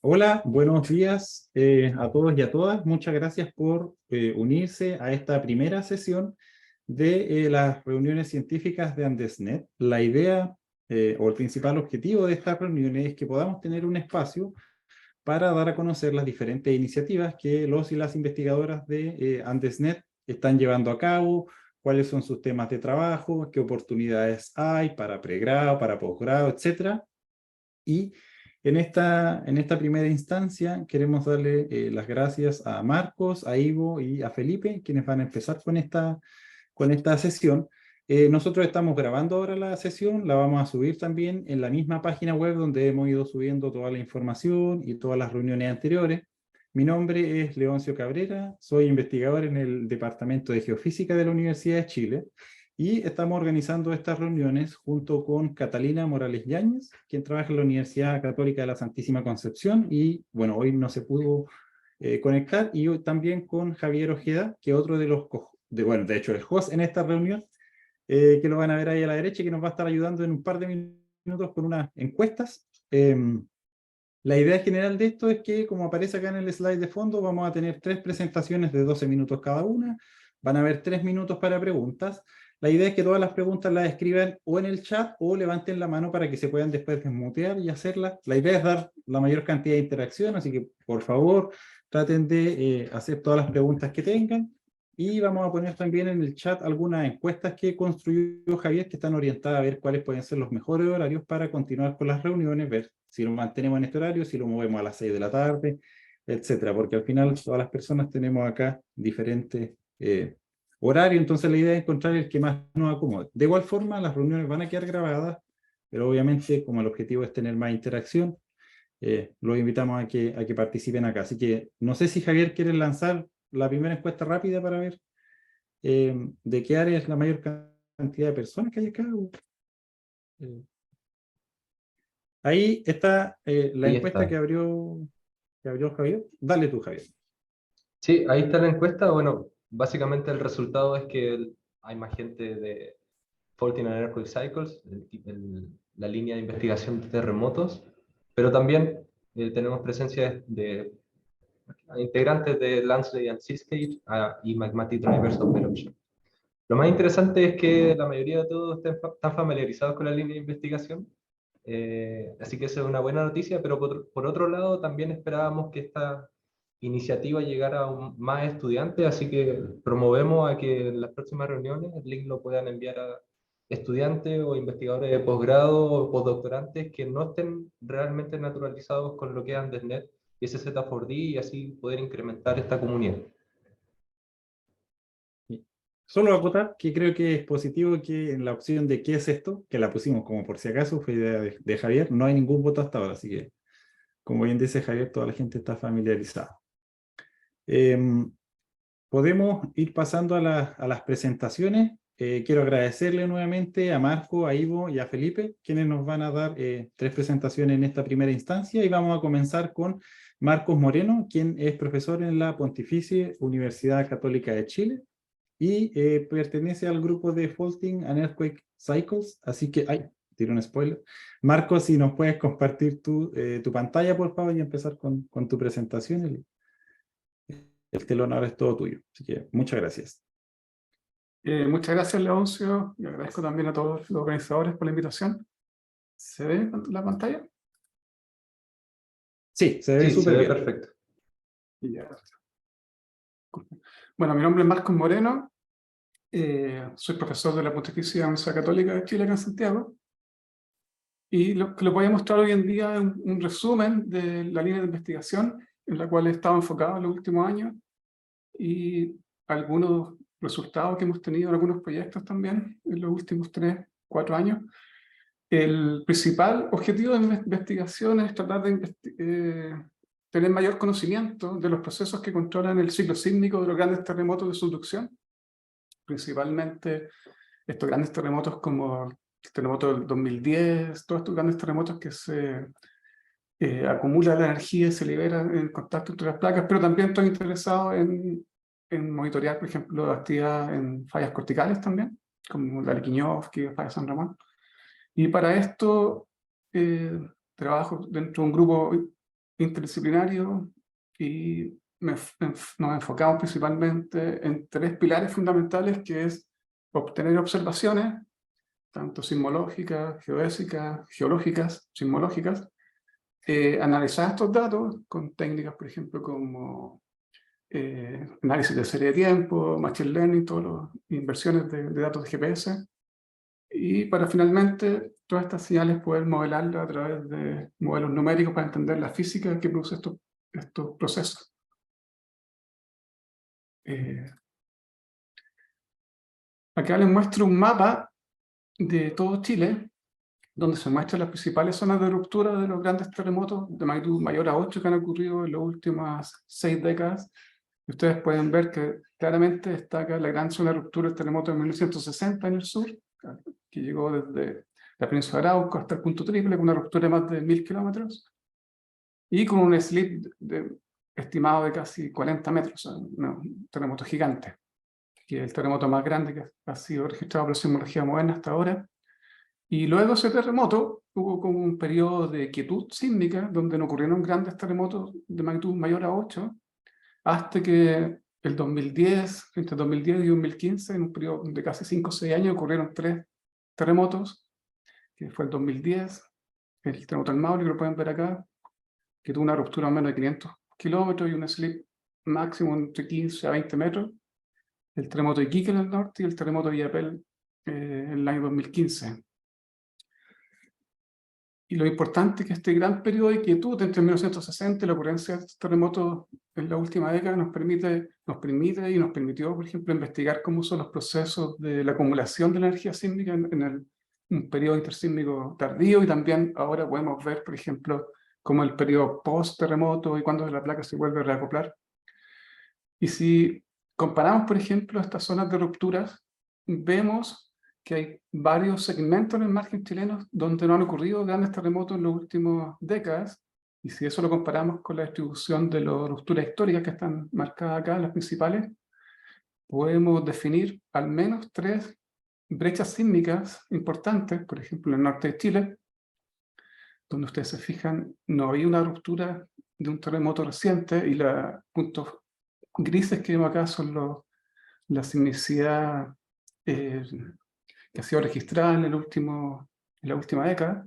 Hola, buenos días a todos y a todas. Muchas gracias por unirse a esta primera sesión de las reuniones científicas de Andesnet. La idea o el principal objetivo de estas reuniones es que podamos tener un espacio para dar a conocer las diferentes iniciativas que los y las investigadoras de Andesnet están llevando a cabo, cuáles son sus temas de trabajo, qué oportunidades hay para pregrado, para posgrado, etcétera. Y en esta primera instancia queremos darle las gracias a Marcos, a Ivo y a Felipe, quienes van a empezar con esta sesión. Nosotros estamos grabando ahora la sesión, la vamos a subir también en la misma página web donde hemos ido subiendo toda la información y todas las reuniones anteriores. Mi nombre es Leoncio Cabrera, soy investigador en el Departamento de Geofísica de la Universidad de Chile y estamos organizando estas reuniones junto con Catalina Morales Yáñez, quien trabaja en la Universidad Católica de la Santísima Concepción y, bueno, hoy no se pudo conectar, y hoy también con Javier Ojeda, que es otro de los, bueno, de hecho el host en esta reunión, que lo van a ver ahí a la derecha, que nos va a estar ayudando en un par de minutos con unas encuestas. La idea general de esto es que, como aparece acá en el slide de fondo, vamos a tener 3 presentaciones de 12 minutos cada una. Van a haber 3 minutos para preguntas. La idea es que todas las preguntas las escriban o en el chat o levanten la mano para que se puedan después desmutear y hacerlas. La idea es dar la mayor cantidad de interacción, así que por favor traten de hacer todas las preguntas que tengan. Y vamos a poner también en el chat algunas encuestas que construyó Javier, que están orientadas a ver cuáles pueden ser los mejores horarios para continuar con las reuniones, ver si lo mantenemos en este horario, si lo movemos a las 6 de la tarde, etcétera, porque al final todas las personas tenemos acá diferentes horarios, entonces la idea es encontrar el que más nos acomode. De igual forma, las reuniones van a quedar grabadas, pero obviamente como el objetivo es tener más interacción, los invitamos a que participen acá. Así que no sé si Javier quiere lanzar la primera encuesta rápida para ver de qué área es la mayor cantidad de personas que hay acá. Eh, Ahí está la Ahí encuesta está. que abrió Javier. Dale tú, Javier. Sí, ahí está la encuesta. Bueno, básicamente el resultado es que hay más gente de Faulting and Earthquake Cycles, la línea de investigación de terremotos, pero también tenemos presencia de integrantes de Lansley and Seascape y Magmatic Drivers of Eruption. Lo más interesante es que la mayoría de todos están familiarizados con la línea de investigación, así que esa es una buena noticia, pero por otro lado también esperábamos que esta iniciativa llegara a más estudiantes, así que promovemos a que en las próximas reuniones el link lo puedan enviar a estudiantes o investigadores de posgrado o postdoctorantes que no estén realmente naturalizados con lo que es AndesNet y SZ4D, y así poder incrementar esta comunidad. Solo acotar que creo que es positivo que en la opción de qué es esto, que la pusimos como por si acaso, fue idea de Javier, no hay ningún voto hasta ahora, así que, como bien dice Javier, toda la gente está familiarizada. Podemos ir pasando a las presentaciones. Quiero agradecerle nuevamente a Marco, a Ivo y a Felipe, quienes nos van a dar 3 presentaciones en esta primera instancia, y vamos a comenzar con Marcos Moreno, quien es profesor en la Pontificia Universidad Católica de Chile y pertenece al grupo de Faulting and Earthquake Cycles, así que, ay, tiro un spoiler. Marcos, si nos puedes compartir tu pantalla, por favor, y empezar con tu presentación. El telón ahora es todo tuyo, así que muchas gracias. Muchas gracias, Leoncio, y agradezco también a todos los organizadores por la invitación. ¿Se ve la pantalla? Sí, se ve Sí, se súper ve bien. perfecto. Ya. Bueno, mi nombre es Marcos Moreno, soy profesor de la Pontificia Universidad Católica de Chile, acá en Santiago, y lo que les voy a mostrar hoy en día es un resumen de la línea de investigación en la cual he estado enfocado en los últimos años y algunos resultados que hemos tenido en algunos proyectos también en los últimos 3, 4 años. El principal objetivo de mi investigación es tratar de tener mayor conocimiento de los procesos que controlan el ciclo sísmico de los grandes terremotos de subducción, principalmente estos grandes terremotos como el terremoto del 2010, todos estos grandes terremotos que se acumula la energía y se libera en contacto entre las placas, pero también estoy interesado en monitorear, por ejemplo, actividad en fallas corticales también, como la Liquiñovsky, falla San Ramón. Y para esto trabajo dentro de un grupo interdisciplinario y nos enfocamos principalmente en 3 pilares fundamentales, que es obtener observaciones, tanto sismológicas, geodésicas, geológicas, sismológicas, analizar estos datos con técnicas, por ejemplo, como análisis de serie de tiempo, machine learning, todas las inversiones de datos de GPS, y para finalmente todas estas señales poder modelarlas a través de modelos numéricos para entender la física que produce estos procesos. Acá les muestro un mapa de todo Chile, donde se muestran las principales zonas de ruptura de los grandes terremotos de magnitud mayor a 8 que han ocurrido en las últimas 6 décadas. Y ustedes pueden ver que claramente destaca la gran zona de ruptura del terremoto de 1960 en el sur, que llegó desde la península de Arauco hasta el punto triple, con una ruptura de más de 1000 kilómetros, y con un slip estimado de casi 40 metros, un terremoto gigante, que es el terremoto más grande que ha sido registrado por la sismología moderna hasta ahora. Y luego de ese terremoto hubo como un periodo de quietud sísmica, donde no ocurrieron grandes terremotos de magnitud mayor a 8, hasta que el 2010, entre 2010 y 2015, en un periodo de casi 5 o 6 años, ocurrieron 3 terremotos, que fue el 2010, el terremoto del Maule, que lo pueden ver acá, que tuvo una ruptura a menos de 500 kilómetros y un slip máximo entre 15 a 20 metros, el terremoto de Iquique en el norte y el terremoto de Illapel en el año 2015. Y lo importante es que este gran periodo de quietud entre 1960 y la ocurrencia de estos terremotos en la última década nos permite y nos permitió, por ejemplo, investigar cómo son los procesos de la acumulación de la energía sísmica en un periodo intersísmico tardío, y también ahora podemos ver, por ejemplo, cómo el periodo post-terremoto y cuando la placa se vuelve a reacoplar. Y si comparamos, por ejemplo, estas zonas de rupturas, vemos que hay varios segmentos en el margen chileno donde no han ocurrido grandes terremotos en las últimas décadas, y si eso lo comparamos con la distribución de las rupturas históricas que están marcadas acá, las principales, podemos definir al menos 3 brechas sísmicas importantes. Por ejemplo, en el norte de Chile, donde ustedes se fijan, no había una ruptura de un terremoto reciente, y los puntos grises que vemos acá son la sismicidad que ha sido registrada en la última década.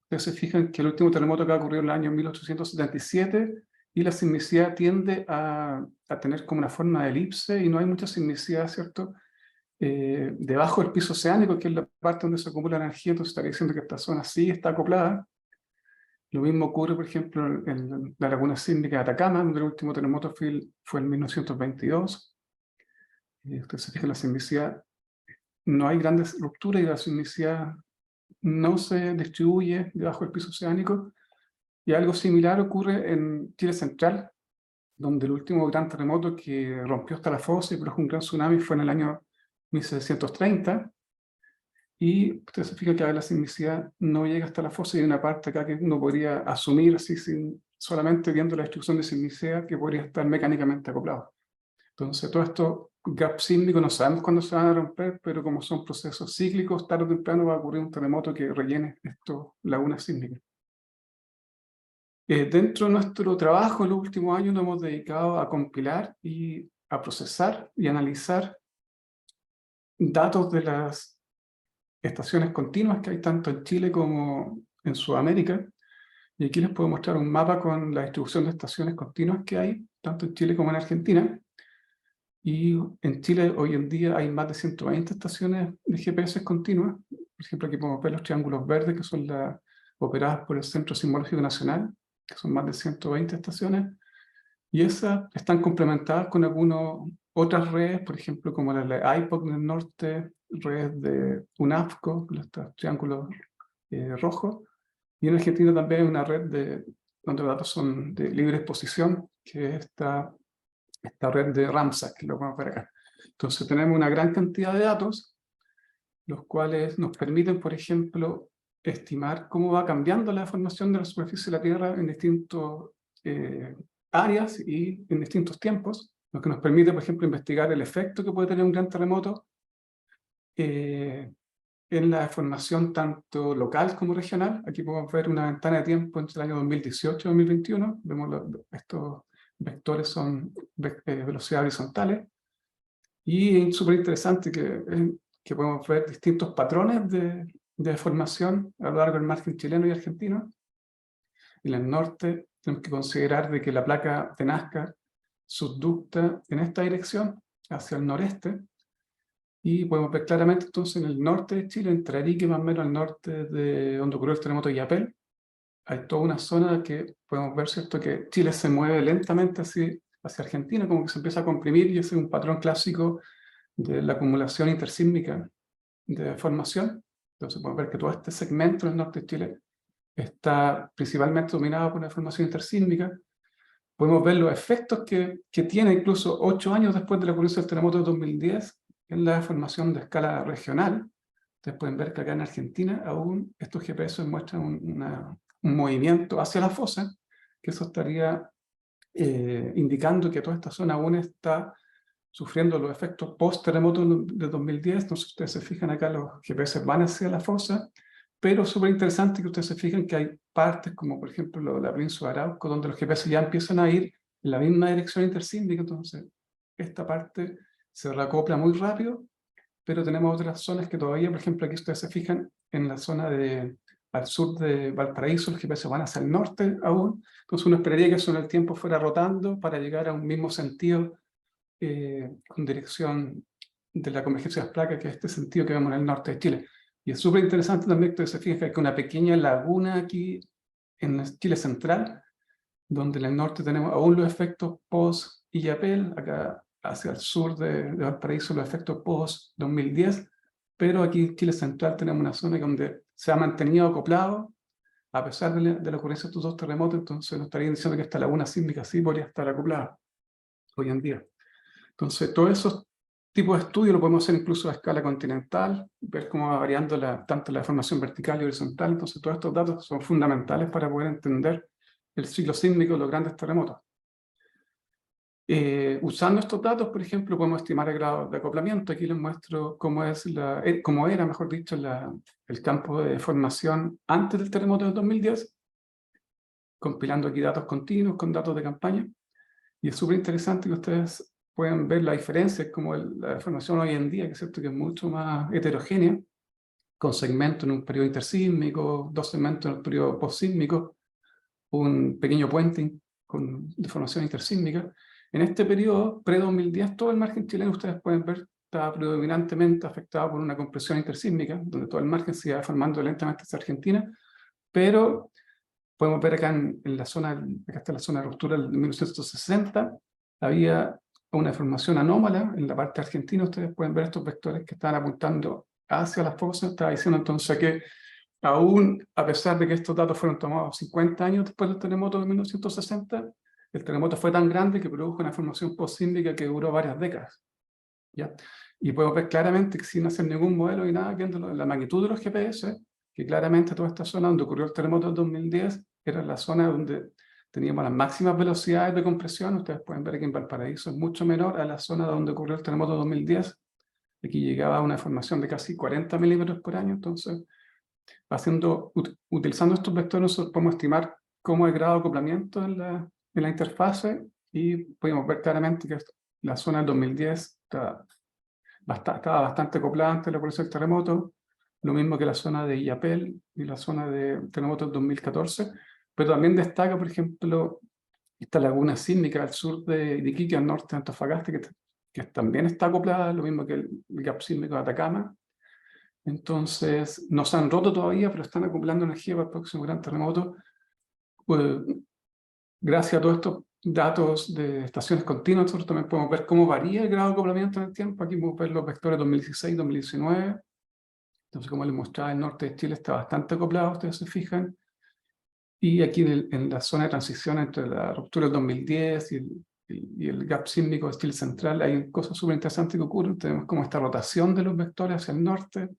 Ustedes se fijan que el último terremoto que ha ocurrido en el año 1877, y la sismicidad tiende a tener como una forma de elipse, y no hay mucha sismicidad, ¿cierto?, debajo del piso oceánico, que es la parte donde se acumula energía. Entonces estaría diciendo que esta zona sí está acoplada. Lo mismo ocurre, por ejemplo, en la laguna sísmica de Atacama, donde el último terremoto fue en 1922. Ustedes se fijan, la sismicidad, no hay grandes rupturas y la sismicidad no se distribuye debajo del piso oceánico. Y algo similar ocurre en Chile Central, donde el último gran terremoto que rompió hasta la fosa y produjo un gran tsunami fue en el año 1730. Y usted se fija que la sismicidad no llega hasta la fosa, y hay una parte acá que uno podría asumir así, solamente viendo la distribución de sismicidad, que podría estar mecánicamente acoplado. Entonces, todo esto gaps sísmicos no sabemos cuándo se van a romper, pero como son procesos cíclicos, tarde o temprano va a ocurrir un terremoto que rellene estas lagunas sísmicas. Dentro de nuestro trabajo en los últimos años nos hemos dedicado a compilar y a procesar y analizar datos de las estaciones continuas que hay tanto en Chile como en Sudamérica. Y aquí les puedo mostrar un mapa con la distribución de estaciones continuas que hay, tanto en Chile como en Argentina. Y en Chile hoy en día hay más de 120 estaciones de GPS continuas. Por ejemplo, aquí podemos ver los triángulos verdes, que son las operadas por el Centro Sismológico Nacional, que son más de 120 estaciones. Y esas están complementadas con algunas otras redes, por ejemplo, como la de IPOC en el norte, redes de UNAFCO, estos triángulos rojos. Y en Argentina también hay una red donde los datos son de libre exposición, que es esta red de Ramsar, que lo vamos a ver acá. Entonces tenemos una gran cantidad de datos, los cuales nos permiten, por ejemplo, estimar cómo va cambiando la formación de la superficie de la Tierra en distintas áreas y en distintos tiempos, lo que nos permite, por ejemplo, investigar el efecto que puede tener un gran terremoto en la deformación tanto local como regional. Aquí podemos ver una ventana de tiempo entre el año 2018 y 2021. Vemos estos vectores son velocidades horizontales. Y es súper interesante que podemos ver distintos patrones de deformación a lo largo del margen chileno y argentino. En el norte tenemos que considerar de que la placa de Nazca subducta en esta dirección, hacia el noreste, y podemos ver claramente entonces en el norte de Chile, entre Arique más o menos al norte de donde ocurrió el terremoto de Illapel, hay toda una zona que podemos ver, ¿cierto?, que Chile se mueve lentamente hacia Argentina, como que se empieza a comprimir, y ese es un patrón clásico de la acumulación intersísmica de deformación. Entonces podemos ver que todo este segmento del norte de Chile está principalmente dominado por la deformación intersísmica. Podemos ver los efectos que tiene incluso 8 años después de la ocurrencia del terremoto de 2010 en la deformación de escala regional. Ustedes pueden ver que acá en Argentina aún estos GPS muestran un movimiento hacia la fosa, que eso estaría indicando que toda esta zona aún está sufriendo los efectos post-terremoto de 2010. Entonces ustedes se fijan acá, los GPS van hacia la fosa, pero súper interesante que ustedes se fijen que hay partes como por ejemplo la península de Arauco, donde los GPS ya empiezan a ir en la misma dirección intersísmica. Entonces esta parte se reacopla muy rápido, pero tenemos otras zonas que todavía, por ejemplo, aquí ustedes se fijan en la zona al sur de Valparaíso, los GPS van hacia el norte aún. Entonces uno esperaría que eso en el tiempo fuera rotando para llegar a un mismo sentido con dirección de la convergencia de las placas, que es este sentido que vemos en el norte de Chile. Y es súper interesante también que se fijen que hay una pequeña laguna aquí en Chile central, donde en el norte tenemos aún los efectos post-Illapel, acá hacia el sur de Valparaíso los efectos post-2010, pero aquí en Chile central tenemos una zona donde se ha mantenido acoplado a pesar de la ocurrencia de estos 2 terremotos. Entonces nos estarían diciendo que esta laguna sísmica sí podría estar acoplada hoy en día. Entonces, todos esos tipos de estudios lo podemos hacer incluso a escala continental, ver cómo va variando tanto la deformación vertical y horizontal. Entonces, todos estos datos son fundamentales para poder entender el ciclo sísmico de los grandes terremotos. Usando estos datos, por ejemplo, podemos estimar el grado de acoplamiento. Aquí les muestro cómo era, mejor dicho, el campo de deformación antes del terremoto de 2010, compilando aquí datos continuos con datos de campaña. Y es súper interesante que ustedes pueden ver la diferencia, como la deformación hoy en día, que es cierto que es mucho más heterogénea, con segmentos en un periodo intersísmico, 2 segmentos en el periodo postsísmico, un pequeño puente con deformación intersísmica. En este periodo, pre-2010, todo el margen chileno, ustedes pueden ver, está predominantemente afectado por una compresión intersísmica, donde todo el margen se iba deformando lentamente hacia Argentina, pero podemos ver acá en la zona, acá está la zona de ruptura de 1960, había una deformación anómala en la parte argentina. Ustedes pueden ver estos vectores que están apuntando hacia las fosas. Estaba diciendo entonces que aún a pesar de que estos datos fueron tomados 50 años después del terremoto de 1960, el terremoto fue tan grande que produjo una formación postsísmica que duró varias décadas, ¿ya? Y podemos ver claramente que sin hacer ningún modelo ni nada, viendo la magnitud de los GPS, que claramente toda esta zona donde ocurrió el terremoto de 2010 era la zona donde teníamos las máximas velocidades de compresión. Ustedes pueden ver que en Valparaíso es mucho menor a la zona donde ocurrió el terremoto de 2010. Aquí llegaba a una formación de casi 40 milímetros por año. Entonces, utilizando estos vectores, nosotros podemos estimar cómo es el grado de acoplamiento en la interfase, y podemos ver claramente que la zona del 2010 estaba bastante acoplada antes de la ocurrencia del terremoto, lo mismo que la zona de Illapel y la zona de terremoto del 2014, pero también destaca, por ejemplo, esta laguna sísmica al sur de Iquique, al norte de Antofagasta, que también está acoplada, lo mismo que el gap sísmico de Atacama. Entonces, no se han roto todavía, pero están acoplando energía para el próximo gran terremoto. Pues, gracias a todos estos datos de estaciones continuas, nosotros también podemos ver cómo varía el grado de acoplamiento en el tiempo. Aquí podemos ver los vectores 2016 y 2019. Entonces, como les mostraba, el norte de Chile está bastante acoplado, ustedes se fijan. Y aquí en la zona de transición entre la ruptura del 2010 y el gap sísmico de Chile central, hay cosas súper interesantes que ocurren. Tenemos como esta rotación de los vectores hacia el norte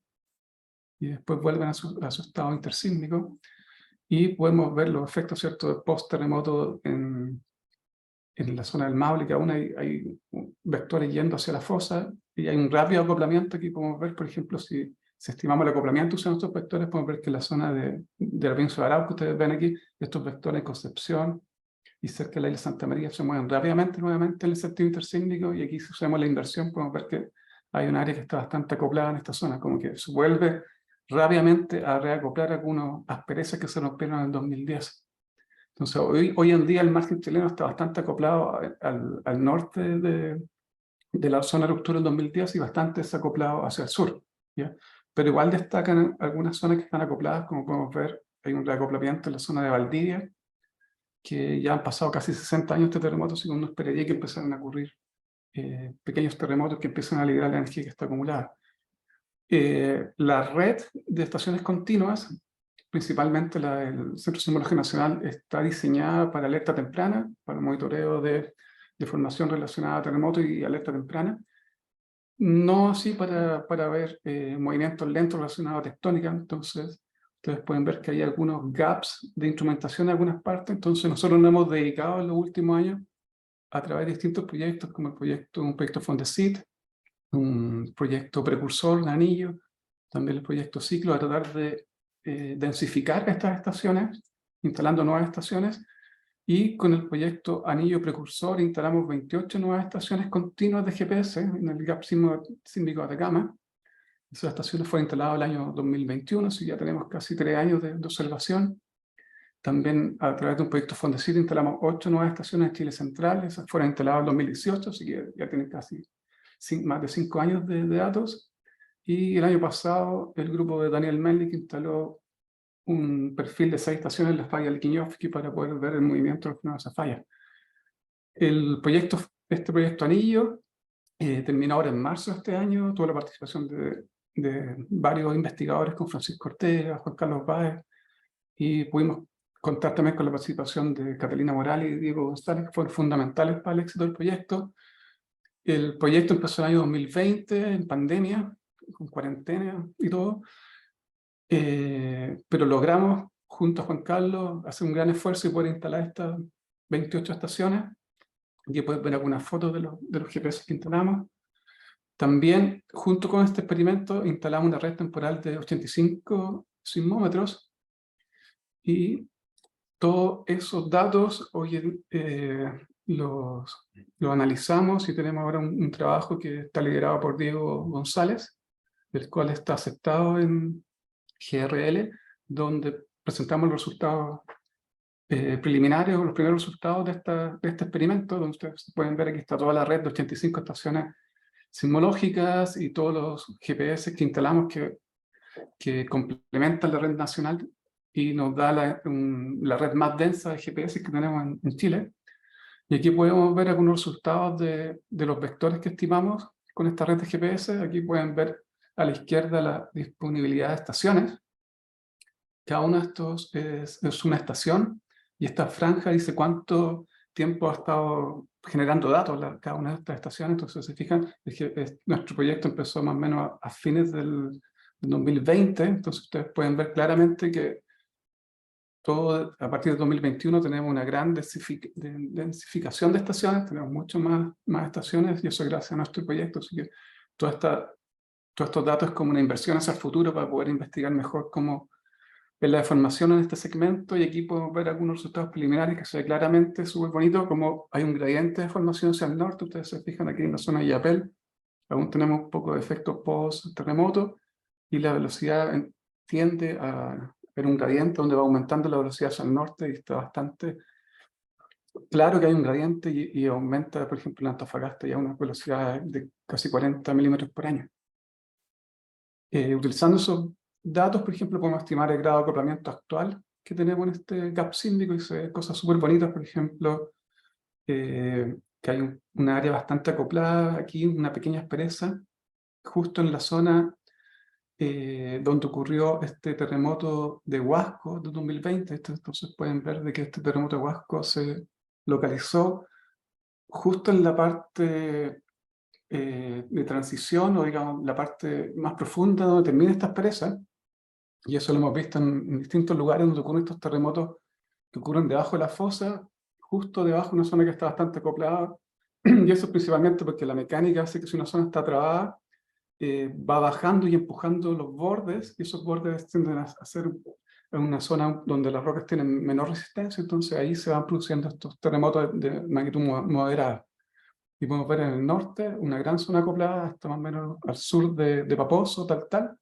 y después vuelven a su estado intersísmico. Y podemos ver los efectos, ¿cierto?, de post-terremoto en la zona del Maule, que aún hay vectores yendo hacia la fosa, y hay un rápido acoplamiento. Aquí podemos ver, por ejemplo, si si estimamos el acoplamiento usando estos vectores, podemos ver que en la zona de la península de Arauco, que ustedes ven aquí, estos vectores en Concepción y cerca de la isla Santa María se mueven rápidamente nuevamente en el sentido intersísmico, y aquí si usamos la inversión podemos ver que hay un área que está bastante acoplada en esta zona, como que se vuelve rápidamente a reacoplar algunas asperezas que se rompieron en el 2010. Entonces hoy en día el margen chileno está bastante acoplado al norte de la zona de ruptura del 2010 y bastante desacoplado hacia el sur, ¿ya? Pero igual destacan algunas zonas que están acopladas, como podemos ver, hay un reacoplamiento en la zona de Valdivia, que ya han pasado casi 60 años de terremotos y uno esperaría que empezaran a ocurrir pequeños terremotos que empiezan a liberar la energía que está acumulada. La red de estaciones continuas, principalmente el Centro Sismológico Nacional, está diseñada para alerta temprana, para monitoreo de formación relacionada a terremotos y alerta temprana. No así para ver movimientos lentos relacionados a tectónica. Entonces, ustedes pueden ver que hay algunos gaps de instrumentación en algunas partes. Entonces, nosotros nos hemos dedicado en los últimos años a través de distintos proyectos, como un proyecto Fondesit, un proyecto precursor de anillo, también el proyecto Ciclo, a tratar de densificar estas estaciones, instalando nuevas estaciones, y con el proyecto Anillo Precursor instalamos 28 nuevas estaciones continuas de GPS en el GAP sísmico de Atacama. Esas estaciones fueron instaladas el año 2021, así que ya tenemos casi 3 años de observación. También a través de un proyecto Fondesit instalamos 8 nuevas estaciones en Chile Central, esas fueron instaladas en 2018, así que ya tienen casi más de 5 años de datos. Y el año pasado el grupo de Daniel Melnik instaló un perfil de 6 estaciones en la falla del Quiñoski para poder ver el movimiento de esa falla. Este proyecto Anillo terminó ahora en marzo de este año, tuvo la participación de varios investigadores, con Francisco Ortega, Juan Carlos Báez, y pudimos contar también con la participación de Catalina Morales y Diego González, que fueron fundamentales para el éxito del proyecto. El proyecto empezó en el año 2020, en pandemia, con cuarentena y todo, pero logramos, junto a Juan Carlos, hacer un gran esfuerzo y poder instalar estas 28 estaciones. Aquí pueden ver algunas fotos de los GPS que instalamos. También, junto con este experimento, instalamos una red temporal de 85 sismómetros, y todos esos datos hoy los analizamos, y tenemos ahora un trabajo que está liderado por Diego González, el cual está aceptado en GRL, donde presentamos los resultados preliminares, o los primeros resultados de este experimento, donde ustedes pueden ver aquí está toda la red de 85 estaciones sismológicas y todos los GPS que instalamos que complementan la red nacional y nos da la red más densa de GPS que tenemos en Chile. Y aquí podemos ver algunos resultados de los vectores que estimamos con esta red de GPS. Aquí pueden ver a la izquierda la disponibilidad de estaciones. Cada uno de estos es una estación, y esta franja dice cuánto tiempo ha estado generando datos cada una de estas estaciones. Entonces, si se fijan, nuestro proyecto empezó más o menos a fines del 2020, entonces ustedes pueden ver claramente que a partir de 2021 tenemos una gran densificación de estaciones, tenemos mucho más estaciones, y eso es gracias a nuestro proyecto. Así que todos estos datos es como una inversión hacia el futuro para poder investigar mejor cómo es la deformación en este segmento. Y aquí podemos ver algunos resultados preliminares que se ve claramente súper bonito, como hay un gradiente de deformación hacia el norte. Ustedes se fijan aquí en la zona de Yapel, aún tenemos un poco de efecto post-terremoto, y la velocidad tiende a ver un gradiente donde va aumentando la velocidad hacia el norte, y está bastante claro que hay un gradiente, y aumenta, por ejemplo, en Antofagasta ya una velocidad de casi 40 milímetros por año. Utilizando esos datos, por ejemplo, podemos estimar el grado de acoplamiento actual que tenemos en este gap sísmico, y se ven cosas súper bonitas, por ejemplo, que hay una área bastante acoplada aquí, una pequeña aspereza, justo en la zona donde ocurrió este terremoto de Huasco de 2020. Entonces pueden ver de que este terremoto de Huasco se localizó justo en la parte de transición, o digamos la parte más profunda donde termina esta aspereza, y eso lo hemos visto en distintos lugares donde ocurren estos terremotos que ocurren debajo de la fosa, justo debajo de una zona que está bastante acoplada, y eso principalmente porque la mecánica hace que si una zona está trabada, va bajando y empujando los bordes, y esos bordes tienden a ser en una zona donde las rocas tienen menor resistencia, entonces ahí se van produciendo estos terremotos de magnitud moderada. Y podemos ver en el norte una gran zona acoplada hasta más o menos al sur de Paposo, tal.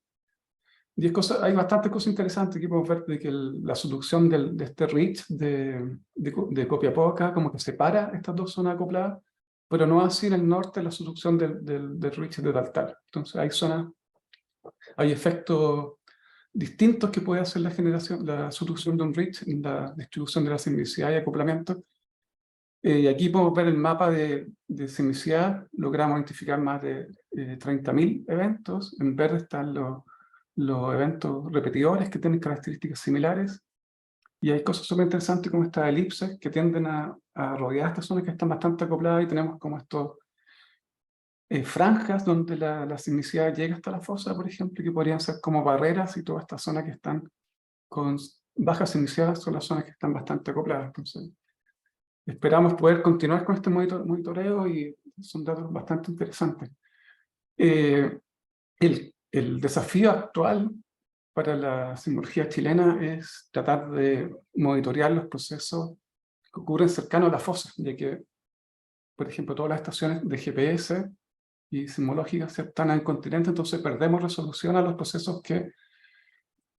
Y hay bastantes cosas interesantes. Aquí podemos ver de que la subducción de este ridge de Copiapó como que separa estas dos zonas acopladas, pero no así en el norte la subducción del ridge de Taltal. Entonces hay efectos distintos que puede hacer la subducción de un ridge en la distribución de la sismicidad y acoplamiento. Y aquí podemos ver el mapa de sismicidad. Logramos identificar más de 30.000 eventos. En verde están los eventos repetidores que tienen características similares. Y hay cosas súper interesantes como estas elipses que tienden a rodear estas zonas que están bastante acopladas, y tenemos como estos franjas donde la sismicidad llega hasta la fosa, por ejemplo, que podrían ser como barreras, y todas estas zonas que están con baja sismicidad son las zonas que están bastante acopladas. Entonces, esperamos poder continuar con este monitoreo, y son datos bastante interesantes. El desafío actual para la sismología chilena es tratar de monitorear los procesos que ocurren cercanos a la fosa, ya que, por ejemplo, todas las estaciones de GPS y sismológicas están en el continente, entonces perdemos resolución a los procesos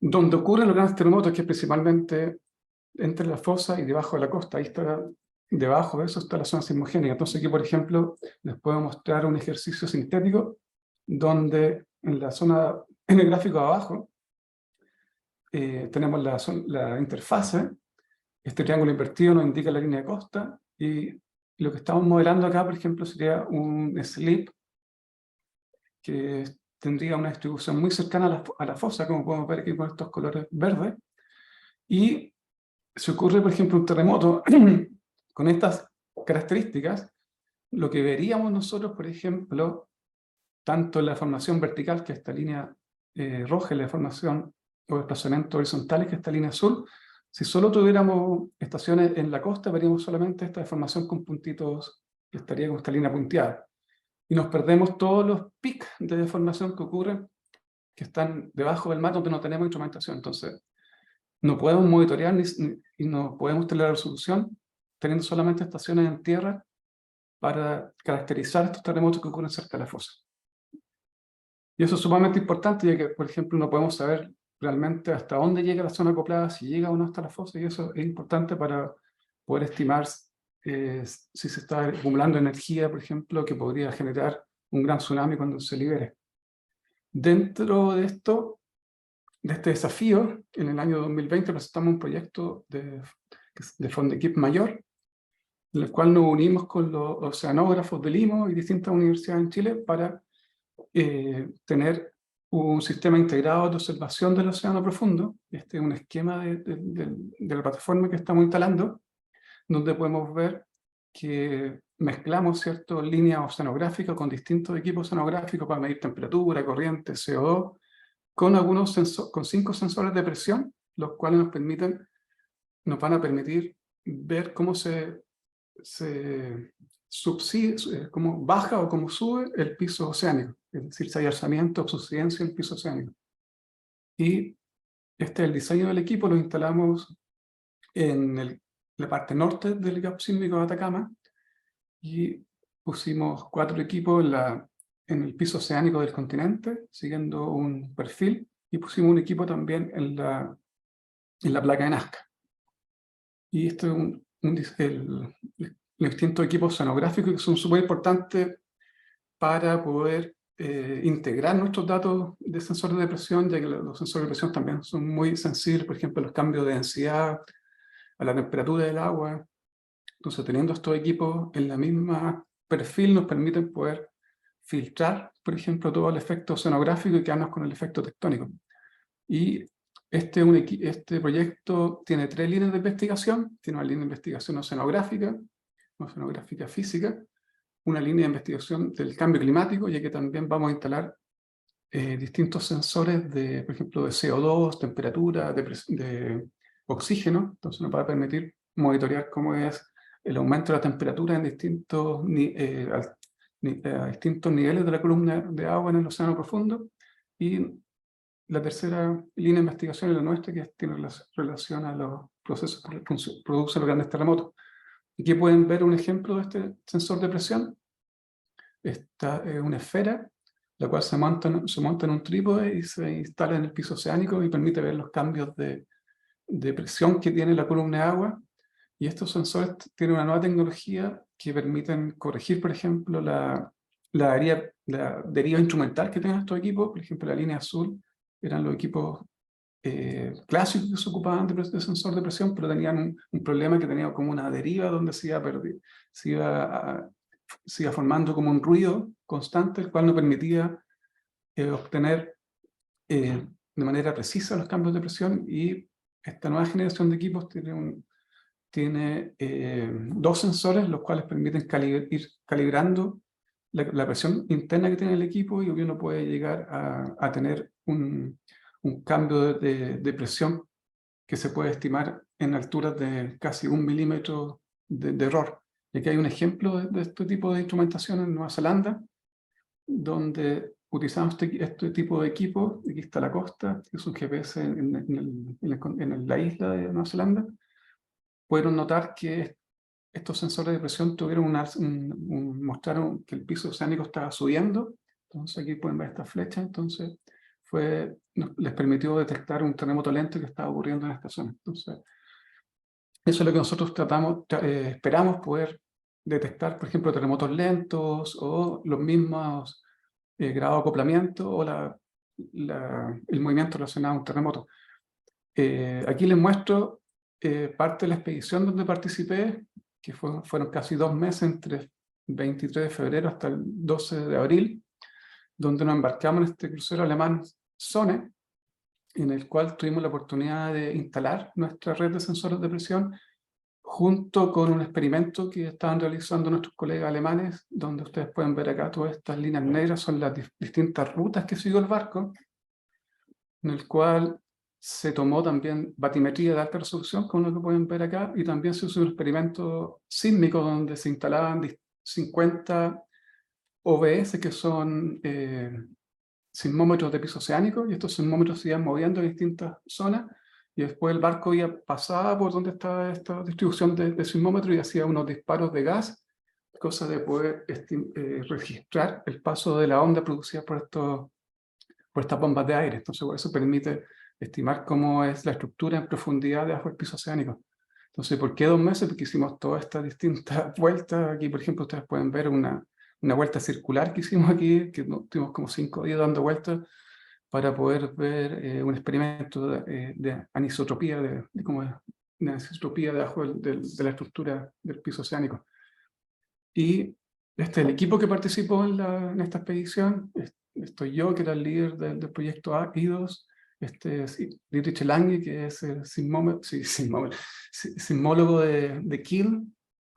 donde ocurren los grandes terremotos, que es principalmente entre la fosa y debajo de la costa. Ahí está, debajo de eso está la zona sismogénica. Entonces aquí, por ejemplo, les puedo mostrar un ejercicio sintético donde en el gráfico de abajo tenemos la interfase. Este triángulo invertido nos indica la línea de costa, y lo que estamos modelando acá, por ejemplo, sería un slip que tendría una distribución muy cercana a la fosa, como podemos ver aquí con estos colores verdes. Y si ocurre, por ejemplo, un terremoto con estas características, lo que veríamos nosotros, por ejemplo, tanto en la deformación vertical, que es esta línea roja, y la deformación o desplazamiento horizontales, que es esta línea azul, si solo tuviéramos estaciones en la costa, veríamos solamente esta deformación con puntitos, que estaría con esta línea punteada. Y nos perdemos todos los picos de deformación que ocurren, que están debajo del mar, donde no tenemos instrumentación. Entonces, no podemos monitorear y no podemos tener la resolución teniendo solamente estaciones en tierra para caracterizar estos terremotos que ocurren cerca de la fosa. Y eso es sumamente importante, ya que, por ejemplo, no podemos saber realmente hasta dónde llega la zona acoplada, si llega o no hasta la fosa, y eso es importante para poder estimar si se está acumulando energía, por ejemplo, que podría generar un gran tsunami cuando se libere. Dentro de este desafío, en el año 2020 presentamos un proyecto de Fondequip mayor, en el cual nos unimos con los oceanógrafos del IMO y distintas universidades en Chile para tener un sistema integrado de observación del océano profundo. Este es un esquema de la plataforma que estamos instalando, donde podemos ver que mezclamos ciertas líneas oceanográficas con distintos equipos oceanográficos para medir temperatura, corriente, CO2, con 5 sensores de presión, los cuales nos van a permitir ver cómo cómo baja o cómo sube el piso oceánico, es decir, si hay alzamiento o subsidencia en el piso oceánico. Y este es el diseño del equipo. Lo instalamos en la parte norte del gap sísmico de Atacama, y pusimos 4 equipos en el piso oceánico del continente, siguiendo un perfil, y pusimos un equipo también en la placa de Nazca. Y esto es los distintos equipos oceanográficos, que son súper importantes para poder integrar nuestros datos de sensores de presión, ya que los sensores de presión también son muy sensibles, por ejemplo, a los cambios de densidad, a la temperatura del agua. Entonces, teniendo estos equipos en la misma perfil, nos permiten poder filtrar, por ejemplo, todo el efecto oceanográfico y quedarnos con el efecto tectónico. Y este proyecto tiene 3 líneas de investigación. Tiene una línea de investigación oceanográfica física, una línea de investigación del cambio climático, ya que también vamos a instalar distintos sensores por ejemplo, de CO2, temperatura, de oxígeno. Entonces nos va a permitir monitorear cómo es el aumento de la temperatura en distintos a distintos niveles de la columna de agua en el océano profundo. Y la tercera línea de investigación es la nuestra, que tiene relación a los procesos que producen los grandes terremotos. Aquí pueden ver un ejemplo de este sensor de presión. Esta es una esfera, la cual se monta en un trípode y se instala en el piso oceánico y permite ver los cambios de presión que tiene la columna de agua. Y estos sensores tienen una nueva tecnología que permiten corregir, por ejemplo, la deriva instrumental que tienen estos equipos. Por ejemplo, la línea azul eran los equipos clásicos que se ocupaban de sensor de presión, pero tenían un problema que tenía como una deriva donde se iba formando como un ruido constante, el cual no permitía obtener de manera precisa los cambios de presión. Y esta nueva generación de equipos tiene dos sensores, los cuales permiten ir calibrando la presión interna que tiene el equipo, y uno puede llegar a tener un cambio de presión que se puede estimar en alturas de casi 1 milímetro de error. Y aquí hay un ejemplo de este tipo de instrumentación en Nueva Zelanda, donde utilizamos este tipo de equipo. Aquí está la costa, que es un GPS en la isla de Nueva Zelanda. Pudieron notar que estos sensores de presión mostraron que el piso oceánico estaba subiendo. Entonces aquí pueden ver esta flecha. Entonces les permitió detectar un terremoto lento que estaba ocurriendo en esta zona. Entonces eso es lo que nosotros esperamos poder detectar, por ejemplo, terremotos lentos o los mismos grados de acoplamiento o el movimiento relacionado a un terremoto. Aquí les muestro parte de la expedición donde participé, que fueron casi 2 meses, entre el 23 de febrero hasta el 12 de abril, donde nos embarcamos en este crucero alemán SONE, en el cual tuvimos la oportunidad de instalar nuestra red de sensores de presión junto con un experimento que estaban realizando nuestros colegas alemanes, donde ustedes pueden ver acá todas estas líneas negras son las distintas rutas que siguió el barco, en el cual se tomó también batimetría de alta resolución, como lo que pueden ver acá, y también se hizo un experimento sísmico donde se instalaban 50 OBS, que son sismómetros de piso oceánico, y estos sismómetros se iban moviendo en distintas zonas, y después el barco pasaba por donde estaba esta distribución de sismómetros y hacía unos disparos de gas, cosa de poder registrar el paso de la onda producida por estas bombas de aire. Entonces, eso permite estimar cómo es la estructura en profundidad debajo del piso oceánico. Entonces, ¿por qué 2 meses? Porque hicimos todas estas distintas vueltas. Aquí, por ejemplo, ustedes pueden ver una vuelta circular que hicimos aquí, que tuvimos como 5 días dando vueltas para poder ver un experimento de anisotropía, de anisotropía debajo de la estructura del piso oceánico. Y este es el equipo que participó en esta expedición. Estoy yo, que era el líder del proyecto IDOS, Dietrich Lange, que es el sismólogo de Kiel,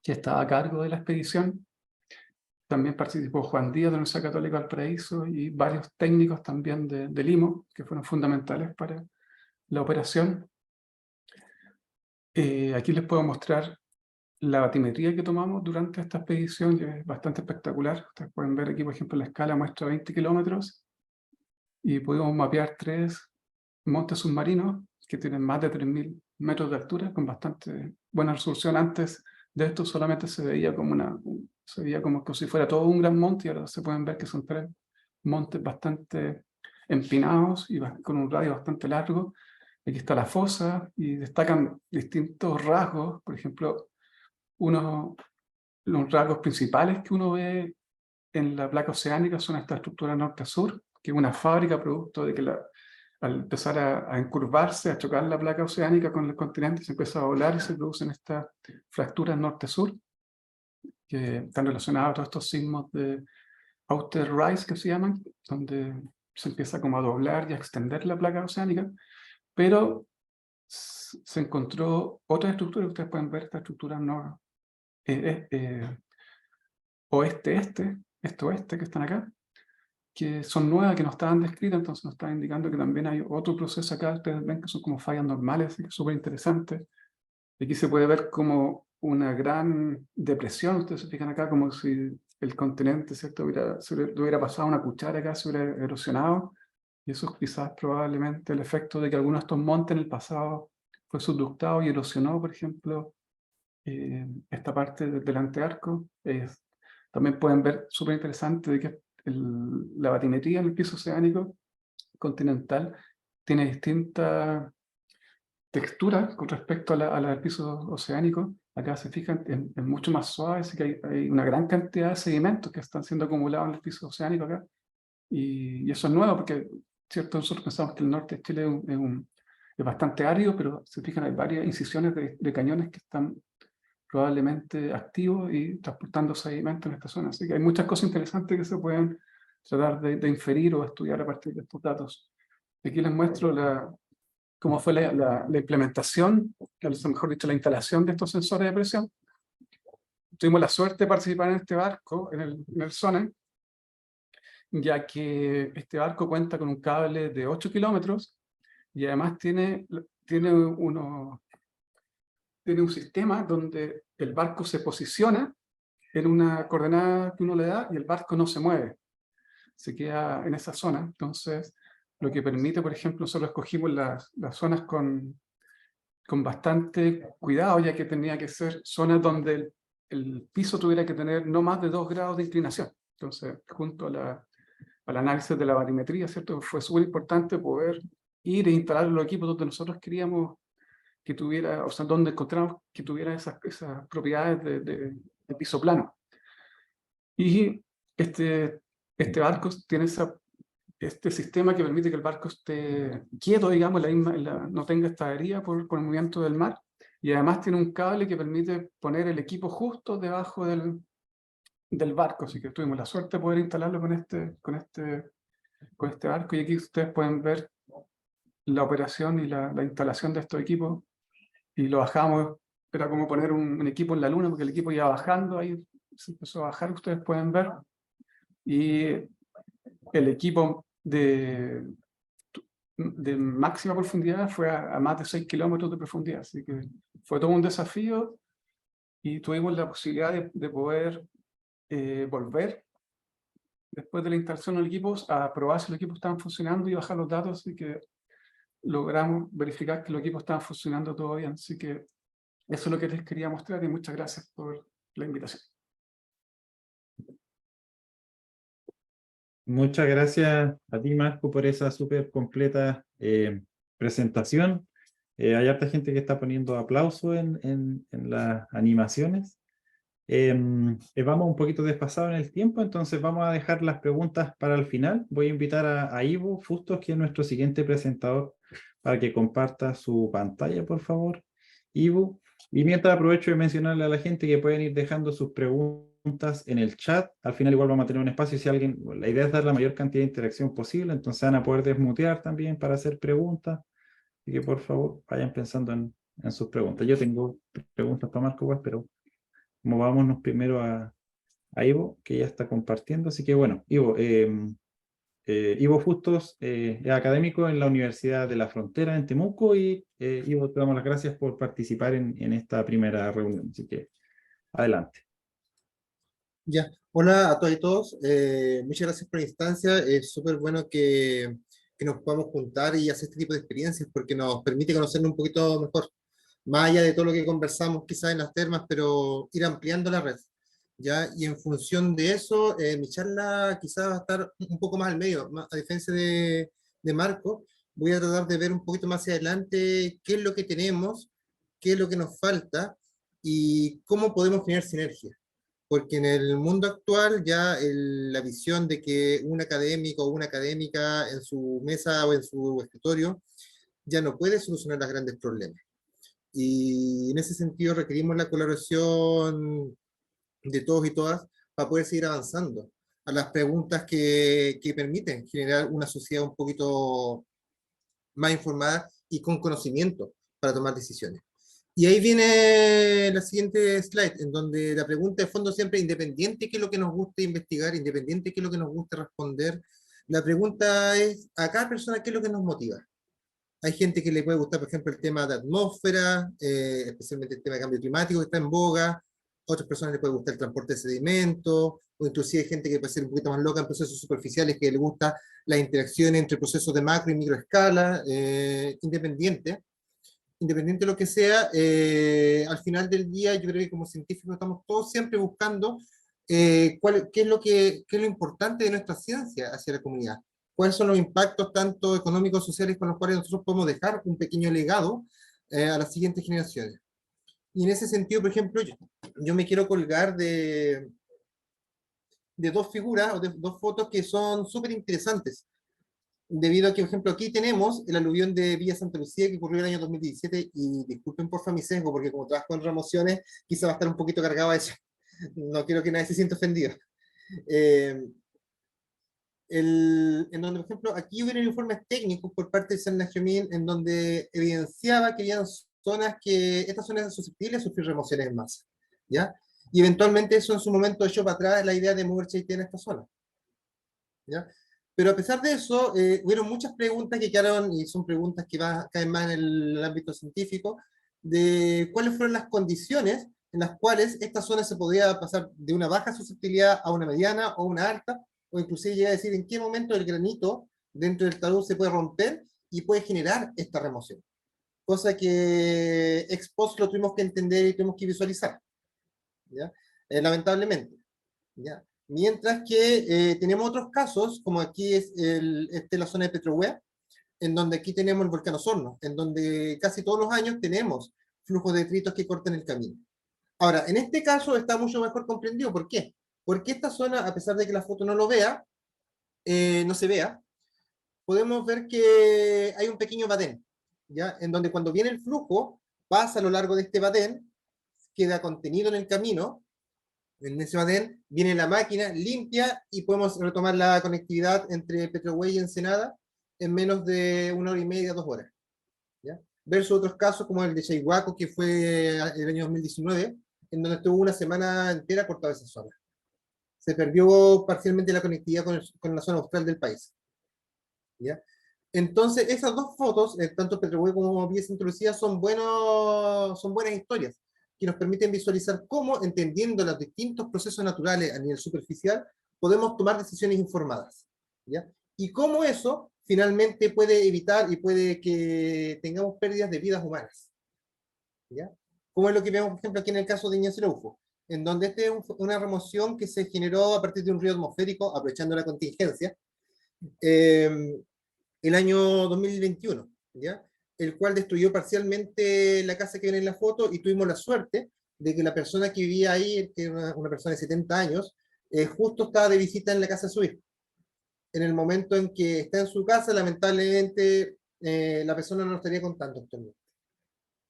que estaba a cargo de la expedición. También participó Juan Díaz de la Universidad Católica Valparaíso y varios técnicos también de Limo, que fueron fundamentales para la operación. Aquí les puedo mostrar la batimetría que tomamos durante esta expedición, que es bastante espectacular. Ustedes pueden ver aquí, por ejemplo, la escala muestra 20 kilómetros y pudimos mapear 3 montes submarinos que tienen más de 3.000 metros de altura, con bastante buena resolución. Antes de esto solamente se veía como si fuera todo un gran monte, y ahora se pueden ver que son 3 montes bastante empinados y con un radio bastante largo. Aquí está la fosa y destacan distintos rasgos. Por ejemplo, los rasgos principales que uno ve en la placa oceánica son esta estructura norte-sur, que es una fábrica producto de que al empezar a encurvarse, a chocar la placa oceánica con el continente, se empieza a volar y se producen estas fracturas norte-sur, que están relacionadas a todos estos sismos de outer rise, que se llaman, donde se empieza como a doblar y a extender la placa oceánica. Pero se encontró otra estructura, que ustedes pueden ver, esta estructura oeste-este, este-oeste, que están acá, que son nuevas, que no estaban descritas. Entonces nos está indicando que también hay otro proceso acá. Ustedes ven que son como fallas normales, que es súper interesante. Aquí se puede ver como una gran depresión. Ustedes se fijan acá como si el continente, ¿cierto? Hubiera pasado una cuchara acá, se hubiera erosionado, y eso es quizás probablemente el efecto de que algunos de estos montes en el pasado fue subductado y erosionó, por ejemplo, esta parte del antearco. También pueden ver, súper interesante, de que la batimetría en el piso oceánico continental tiene distintas texturas con respecto a la del piso oceánico. Acá se fijan, es mucho más suave, así que hay una gran cantidad de sedimentos que están siendo acumulados en el piso oceánico acá. Y eso es nuevo porque, cierto, nosotros pensamos que el norte de Chile es bastante árido, pero se fijan, hay varias incisiones de cañones que están probablemente activos y transportando sedimentos en esta zona. Así que hay muchas cosas interesantes que se pueden tratar de inferir o estudiar a partir de estos datos. Aquí les muestro cómo fue la implementación, o mejor dicho, la instalación de estos sensores de presión. Tuvimos la suerte de participar en este barco, en el SONE, ya que este barco cuenta con un cable de 8 kilómetros y además tiene un sistema donde el barco se posiciona en una coordenada que uno le da y el barco no se mueve, se queda en esa zona. Entonces, lo que permite, por ejemplo, nosotros escogimos las zonas con bastante cuidado, ya que tenía que ser zonas donde el piso tuviera que tener no más de 2 grados de inclinación. Entonces, junto al análisis de la batimetría, ¿cierto? Fue súper importante poder ir e instalar los equipos donde nosotros queríamos que tuviera, o sea, donde encontramos que tuviera esas propiedades de piso plano. Y este barco tiene este sistema que permite que el barco esté quieto, digamos, no tenga esta herida por el movimiento del mar, y además tiene un cable que permite poner el equipo justo debajo del barco, así que tuvimos la suerte de poder instalarlo con este barco, y aquí ustedes pueden ver la operación y la instalación de estos equipos, y lo bajamos, era como poner un equipo en la luna, porque el equipo iba bajando, ahí se empezó a bajar, ustedes pueden ver, y el equipo de máxima profundidad fue a más de 6 kilómetros de profundidad, así que fue todo un desafío, y tuvimos la posibilidad de poder volver después de la instalación de los equipos a probar si los equipos estaban funcionando y bajar los datos, así que logramos verificar que los equipos estaban funcionando todo bien. Así que eso es lo que les quería mostrar, y muchas gracias por la invitación. Muchas gracias a ti, Marco, por esa súper completa presentación. Hay harta gente que está poniendo aplauso en las animaciones. Vamos un poquito desfasados en el tiempo, entonces vamos a dejar las preguntas para el final. Voy a invitar a Ivo Fustos, que es nuestro siguiente presentador, para que comparta su pantalla, por favor, Ivo. Y mientras aprovecho de mencionarle a la gente que pueden ir dejando sus preguntas en el chat. Al final igual vamos a tener un espacio, si alguien, la idea es dar la mayor cantidad de interacción posible, entonces van a poder desmutear también para hacer preguntas. Así que por favor vayan pensando en sus preguntas. Yo tengo preguntas para Marco igual, pero movámonos primero a Ivo, que ya está compartiendo. Así que bueno, Ivo, Ivo Fustos es académico en la Universidad de la Frontera en Temuco, y Ivo, te damos las gracias por participar en esta primera reunión. Así que adelante. Ya, hola a todas y todos. Muchas gracias por la instancia. Es súper bueno que nos podamos juntar y hacer este tipo de experiencias, porque nos permite conocernos un poquito mejor, más allá de todo lo que conversamos quizás en las termas, pero ir ampliando la red. ¿Ya? Y en función de eso, mi charla quizás va a estar un poco más al medio, a diferencia de Marco. Voy a tratar de ver un poquito más hacia adelante qué es lo que tenemos, qué es lo que nos falta y cómo podemos generar sinergia. Porque en el mundo actual ya la visión de que un académico o una académica en su mesa o en su escritorio ya no puede solucionar los grandes problemas. Y en ese sentido requerimos la colaboración de todos y todas para poder seguir avanzando a las preguntas que permiten generar una sociedad un poquito más informada y con conocimiento para tomar decisiones. Y ahí viene la siguiente slide, en donde la pregunta de fondo siempre, independiente qué es lo que nos guste investigar, independiente qué es lo que nos guste responder, la pregunta es a cada persona qué es lo que nos motiva. Hay gente que le puede gustar, por ejemplo, el tema de atmósfera, especialmente el tema de cambio climático que está en boga. Otras personas les puede gustar el transporte de sedimentos, o inclusive hay gente que puede ser un poquito más loca en procesos superficiales, que le gusta la interacción entre procesos de macro y microescala, independiente de lo que sea, al final del día yo creo que como científicos estamos todos siempre buscando qué es lo importante de nuestra ciencia hacia la comunidad, cuáles son los impactos tanto económicos, sociales, con los cuales nosotros podemos dejar un pequeño legado a las siguientes generaciones. Y en ese sentido, por ejemplo, yo me quiero colgar de dos figuras o de dos fotos que son súper interesantes, debido a que, por ejemplo, aquí tenemos el aluvión de Villa Santa Lucía que ocurrió en el año 2017, y disculpen porfa mi sesgo, porque como trabajo en remociones, quizá va a estar un poquito cargado a eso. No quiero que nadie se sienta ofendido. En donde, por ejemplo, aquí hubo informes técnicos por parte de San Najomín, en donde evidenciaba que había zonas que, estas zonas eran susceptibles a sufrir remociones en masa, ¿ya? Y eventualmente eso en su momento echó para atrás la idea de mover Chaitén en esta zona, ¿ya? Pero a pesar de eso, hubieron muchas preguntas que quedaron, y son preguntas que caen más en el ámbito científico, de cuáles fueron las condiciones en las cuales esta zona se podía pasar de una baja susceptibilidad a una mediana o una alta, o inclusive llega a decir en qué momento el granito dentro del talud se puede romper y puede generar esta remoción. Cosa que ex post lo tuvimos que entender y tuvimos que visualizar, ¿ya? Lamentablemente, ¿ya? Mientras que tenemos otros casos, como aquí es la zona de Petrohue, en donde aquí tenemos el volcán Osorno, en donde casi todos los años tenemos flujos de detritos que cortan el camino. Ahora, en este caso está mucho mejor comprendido. ¿Por qué? Porque esta zona, a pesar de que la foto no lo vea, no se vea, podemos ver que hay un pequeño badén, ¿ya? En donde cuando viene el flujo, pasa a lo largo de este badén, queda contenido en el camino. En ese badén viene la máquina, limpia, y podemos retomar la conectividad entre Petrohue y Ensenada en menos de 1 hora y media, 2 horas, ¿ya? Versus otros casos como el de Chaihuaco, que fue el año 2019, en donde estuvo una semana entera cortada esa zona. Se perdió parcialmente la conectividad con la zona austral del país, ¿ya? Entonces, esas dos fotos, tanto Petrohue como Villa Santa Lucía, son buenas historias que nos permiten visualizar cómo, entendiendo los distintos procesos naturales a nivel superficial, podemos tomar decisiones informadas, ¿ya? Y cómo eso finalmente puede evitar y puede que tengamos pérdidas de vidas humanas, ¿ya? Como es lo que vemos, por ejemplo, aquí en el caso de Ñuble Ufo, en donde esta es una remoción que se generó a partir de un río atmosférico, aprovechando la contingencia, el año 2021, ¿ya? El cual destruyó parcialmente la casa que ven en la foto, y tuvimos la suerte de que la persona que vivía ahí, que era una persona de 70 años, justo estaba de visita en la casa de su hijo. En el momento en que está en su casa, lamentablemente, la persona no lo estaría contando actualmente,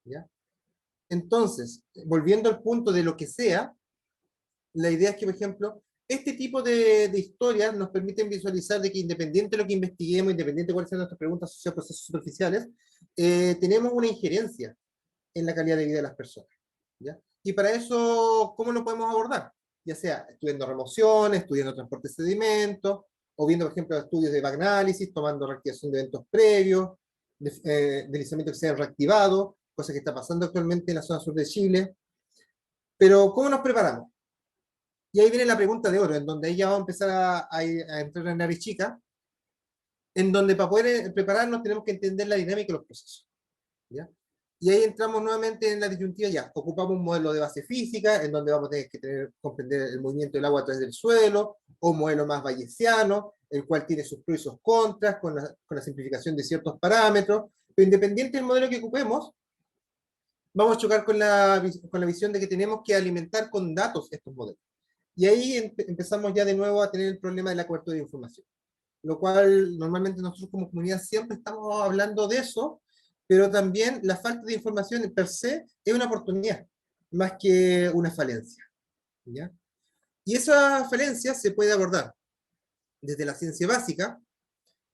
¿ya? Entonces, volviendo al punto de lo que sea, la idea es que, por ejemplo, este tipo de historias nos permiten visualizar de que, independiente de lo que investiguemos, independiente de cuáles sean nuestras preguntas asociadas a procesos superficiales, tenemos una injerencia en la calidad de vida de las personas, ¿ya? Y para eso, ¿cómo lo podemos abordar? Ya sea estudiando remoción, estudiando transporte de sedimentos, o viendo, por ejemplo, estudios de bagnálisis, tomando reactivación de eventos previos, deslizamiento que se han reactivado, cosa que está pasando actualmente en la zona sur de Chile. Pero, ¿cómo nos preparamos? Y ahí viene la pregunta de oro, en donde ella va a empezar a entrar en nariz chica, en donde para poder prepararnos tenemos que entender la dinámica de los procesos, ¿ya? Y ahí entramos nuevamente en la disyuntiva. Ya ocupamos un modelo de base física, en donde vamos a tener que comprender el movimiento del agua a través del suelo, o un modelo más bayesiano, el cual tiene sus pros y sus contras, con la simplificación de ciertos parámetros. Pero independiente del modelo que ocupemos, vamos a chocar con la visión de que tenemos que alimentar con datos estos modelos. Y ahí empezamos ya de nuevo a tener el problema de la cobertura de información, lo cual normalmente nosotros como comunidad siempre estamos hablando de eso, pero también la falta de información per se es una oportunidad, más que una falencia, ¿ya? Y esa falencia se puede abordar desde la ciencia básica,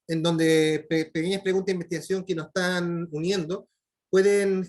en donde pequeñas preguntas de investigación que nos están uniendo pueden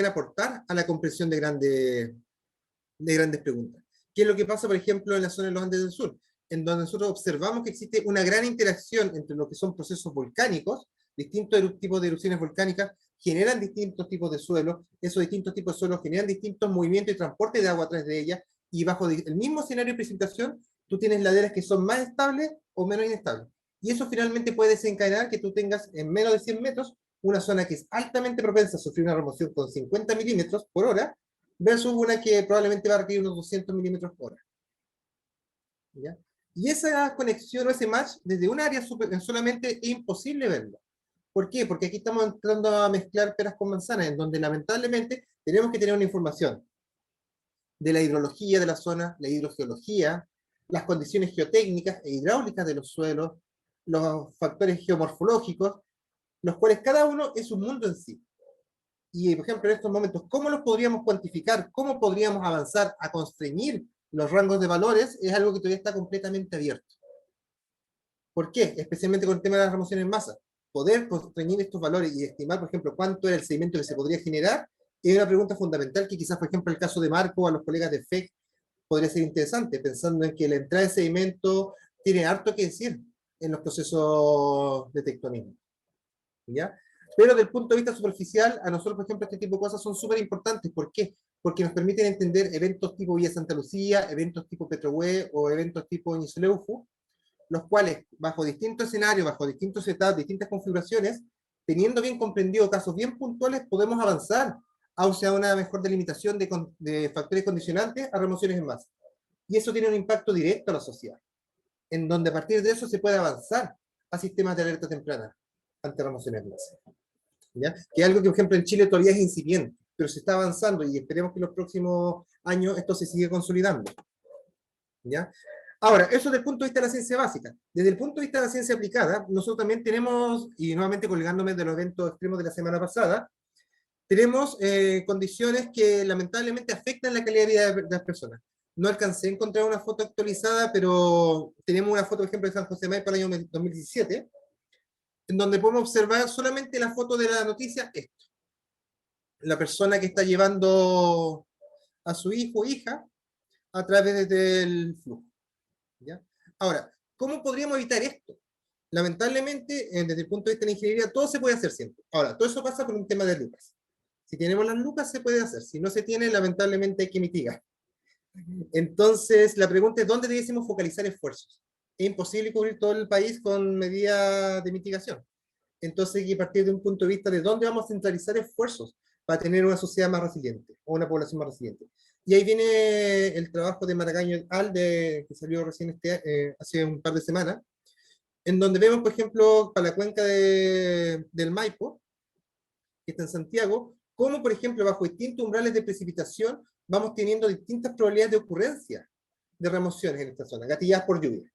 aportar a la comprensión de grandes preguntas. ¿Qué es lo que pasa, por ejemplo, en la zona de los Andes del Sur? En donde nosotros observamos que existe una gran interacción entre lo que son procesos volcánicos, distintos tipos de erupciones volcánicas generan distintos tipos de suelos, esos distintos tipos de suelos generan distintos movimientos y transporte de agua a través de ellas, y bajo el mismo escenario de presentación Tú tienes laderas que son más estables o menos inestables. Y eso finalmente puede desencadenar que tú tengas en menos de 100 metros una zona que es altamente propensa a sufrir una remoción con 50 milímetros por hora versus una que probablemente va a requerir unos 200 milímetros por hora. ¿Ya? Y esa conexión o ese match desde un área solamente es imposible verlo. ¿Por qué? Porque aquí estamos entrando a mezclar peras con manzanas, en donde lamentablemente tenemos que tener una información de la hidrología de la zona, la hidrogeología, las condiciones geotécnicas e hidráulicas de los suelos, los factores geomorfológicos, los cuales cada uno es un mundo en sí. Y, por ejemplo, en estos momentos, ¿cómo los podríamos cuantificar? ¿Cómo podríamos avanzar a constreñir los rangos de valores? Es algo que todavía está completamente abierto. ¿Por qué? Especialmente con el tema de las remociones en masa. Poder constreñir estos valores y estimar, por ejemplo, cuánto era el sedimento que se podría generar, es una pregunta fundamental que quizás, por ejemplo, el caso de Marco, a los colegas de FEC, podría ser interesante, pensando en que la entrada de sedimento tiene harto que decir en los procesos de tectonismo. ¿Ya? Pero desde el punto de vista superficial, a nosotros, por ejemplo, este tipo de cosas son súper importantes. ¿Por qué? Porque nos permiten entender eventos tipo Villa Santa Lucía, eventos tipo Petrohue o eventos tipo Nisoleufu, los cuales, bajo distintos escenarios, bajo distintos etapas, distintas configuraciones, teniendo bien comprendido casos bien puntuales, podemos avanzar hacia una mejor delimitación de factores condicionantes a remociones en masa. Y eso tiene un impacto directo a la sociedad, en donde a partir de eso se puede avanzar a sistemas de alerta temprana ante remociones en masa. ¿Ya? Que es algo que, por ejemplo, en Chile todavía es incipiente, pero se está avanzando y esperemos que en los próximos años esto se siga consolidando. ¿Ya? Ahora, eso desde el punto de vista de la ciencia básica. Desde el punto de vista de la ciencia aplicada, nosotros también tenemos, y nuevamente colgándome de los eventos extremos de la semana pasada, tenemos condiciones que lamentablemente afectan la calidad de vida de las personas. No alcancé a encontrar una foto actualizada, pero tenemos una foto, por ejemplo, de San José May para el año 2017, en donde podemos observar solamente la foto de la noticia, esto. La persona que está llevando a su hijo o hija a través del flujo. ¿Ya? Ahora, ¿cómo podríamos evitar esto? Lamentablemente, desde el punto de vista de la ingeniería, todo se puede hacer siempre. Ahora, todo eso pasa por un tema de lucas. Si tenemos las lucas, se puede hacer. Si no se tiene, lamentablemente hay que mitigar. Entonces, la pregunta es, ¿dónde debiésemos focalizar esfuerzos? Es imposible cubrir todo el país con medidas de mitigación. Entonces, hay que partir de un punto de vista de dónde vamos a centralizar esfuerzos para tener una sociedad más resiliente, o una población más resiliente. Y ahí viene el trabajo de Maragaño et al, que salió recién hace un par de semanas, en donde vemos, por ejemplo, para la cuenca del Maipo, que está en Santiago, cómo, por ejemplo, bajo distintos umbrales de precipitación, vamos teniendo distintas probabilidades de ocurrencia de remociones en esta zona, gatilladas por lluvia.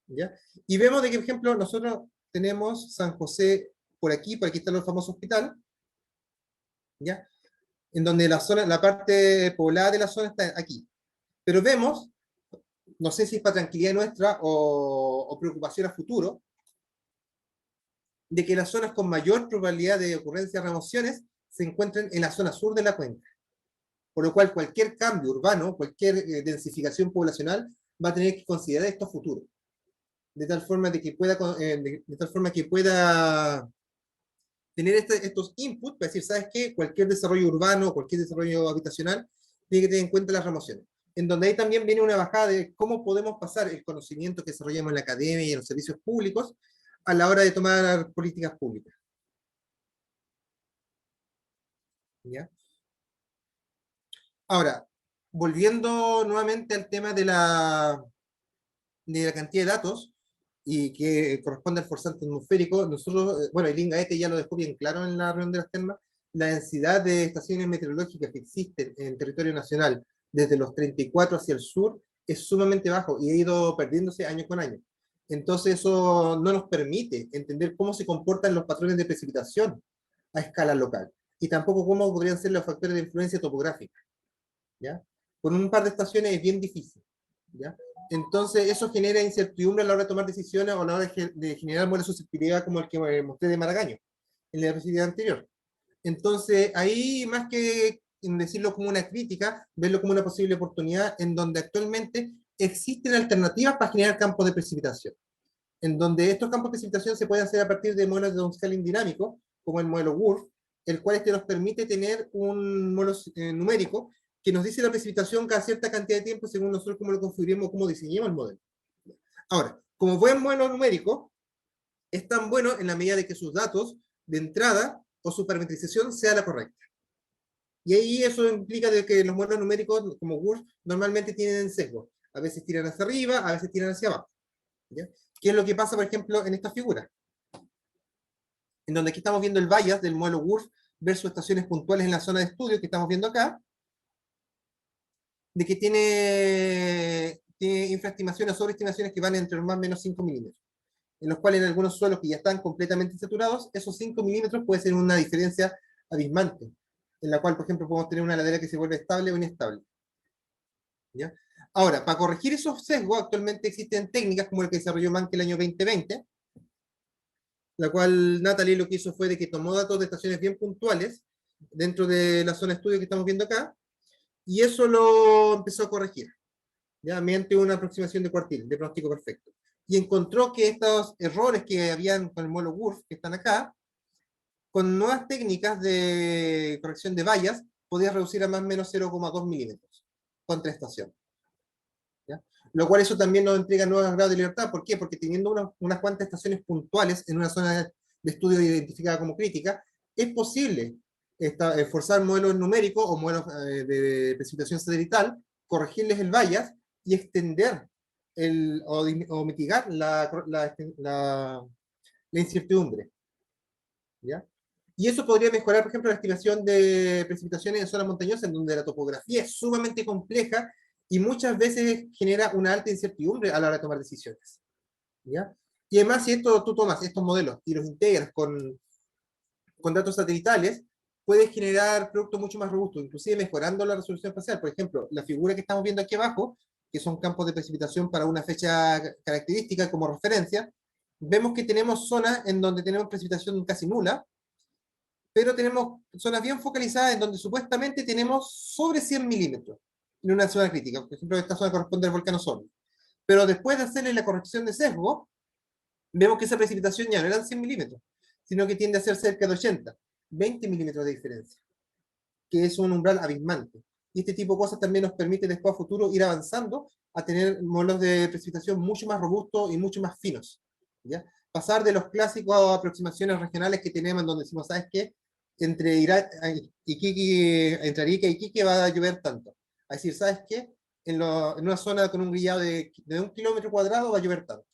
¿Ya? Y vemos de que, por ejemplo, nosotros tenemos San José por aquí está el famoso hospital, ¿ya? En donde la parte poblada de la zona está aquí. Pero vemos, no sé si es para tranquilidad nuestra o preocupación a futuro, de que las zonas con mayor probabilidad de ocurrencia de remociones se encuentran en la zona sur de la cuenca. Por lo cual cualquier cambio urbano, cualquier densificación poblacional va a tener que considerar esto a futuro. De tal forma que pueda tener estos inputs para decir, ¿sabes qué? Cualquier desarrollo urbano, cualquier desarrollo habitacional, tiene que tener en cuenta las remociones. En donde ahí también viene una bajada de cómo podemos pasar el conocimiento que desarrollamos en la academia y en los servicios públicos a la hora de tomar políticas públicas. ¿Ya? Ahora, volviendo nuevamente al tema de la cantidad de datos, y que corresponde al forzante atmosférico, nosotros, bueno, el INGAETE ya lo dejó bien claro en la reunión de las termas, la densidad de estaciones meteorológicas que existen en territorio nacional desde los 34 hacia el sur es sumamente bajo y ha ido perdiéndose año con año. Entonces eso no nos permite entender cómo se comportan los patrones de precipitación a escala local y tampoco cómo podrían ser los factores de influencia topográfica. ¿Ya? Con un par de estaciones es bien difícil. ¿Ya? Entonces, eso genera incertidumbre a la hora de tomar decisiones o a la hora de generar modelos de susceptibilidad como el que mostré de Maragaño en la diapositiva anterior. Entonces, ahí más que decirlo como una crítica, verlo como una posible oportunidad en donde actualmente existen alternativas para generar campos de precipitación, en donde estos campos de precipitación se pueden hacer a partir de modelos de downscaling dinámico, como el modelo WRF, el cual nos permite tener un modelo numérico que nos dice la precipitación cada cierta cantidad de tiempo según nosotros cómo lo configuremos, cómo diseñemos el modelo. Ahora, como buen modelo numérico, es tan bueno en la medida de que sus datos de entrada o su parametrización sea la correcta. Y ahí eso implica de que los modelos numéricos, como WURF, normalmente tienen sesgo. A veces tiran hacia arriba, a veces tiran hacia abajo. ¿Ya? ¿Qué es lo que pasa, por ejemplo, en esta figura? En donde aquí estamos viendo el bias del modelo WURF versus estaciones puntuales en la zona de estudio que estamos viendo acá, de que tiene infraestimaciones o sobreestimaciones que van entre más o menos 5 milímetros, en los cuales en algunos suelos que ya están completamente saturados, esos 5 milímetros puede ser una diferencia abismante, en la cual, por ejemplo, podemos tener una ladera que se vuelve estable o inestable. ¿Ya? Ahora, para corregir esos sesgos, actualmente existen técnicas como la que desarrolló Manke el año 2020, la cual Natalie lo que hizo fue de que tomó datos de estaciones bien puntuales dentro de la zona de estudio que estamos viendo acá, y eso lo empezó a corregir, ¿ya? Mediante una aproximación de cuartil, de pronóstico perfecto. Y encontró que estos errores que habían con el modelo WURF, que están acá, con nuevas técnicas de corrección de vallas, podía reducir a más o menos 0,2 milímetros contra estación. ¿Ya? Lo cual eso también nos entrega nuevos grados de libertad. ¿Por qué? Porque teniendo unas cuantas estaciones puntuales en una zona de estudio identificada como crítica, es posible forzar modelos numéricos o modelos de precipitación satelital, corregirles el bias y extender o mitigar la incertidumbre. ¿Ya? Y eso podría mejorar, por ejemplo, la estimación de precipitaciones en zonas montañosas, en donde la topografía es sumamente compleja y muchas veces genera una alta incertidumbre a la hora de tomar decisiones. ¿Ya? Y además, si tú tomas estos modelos y los integras con datos satelitales, puedes generar productos mucho más robustos, inclusive mejorando la resolución espacial. Por ejemplo, la figura que estamos viendo aquí abajo, que son campos de precipitación para una fecha característica como referencia, vemos que tenemos zonas en donde tenemos precipitación casi nula, pero tenemos zonas bien focalizadas en donde supuestamente tenemos sobre 100 milímetros en una zona crítica. Por ejemplo, esta zona corresponde al volcán Osorno. Pero después de hacerle la corrección de sesgo, vemos que esa precipitación ya no eran 100 milímetros, sino que tiende a ser cerca de 80, 20 milímetros de diferencia, que es un umbral abismante. Y este tipo de cosas también nos permite después a futuro ir avanzando a tener modelos de precipitación mucho más robustos y mucho más finos. ¿Ya? Pasar de los clásicos aproximaciones regionales que tenemos en donde decimos, ¿sabes qué? Entre Arica y Iquique va a llover tanto. A decir, ¿sabes qué? En una zona con un grillado de 1 kilómetro cuadrado va a llover tanto.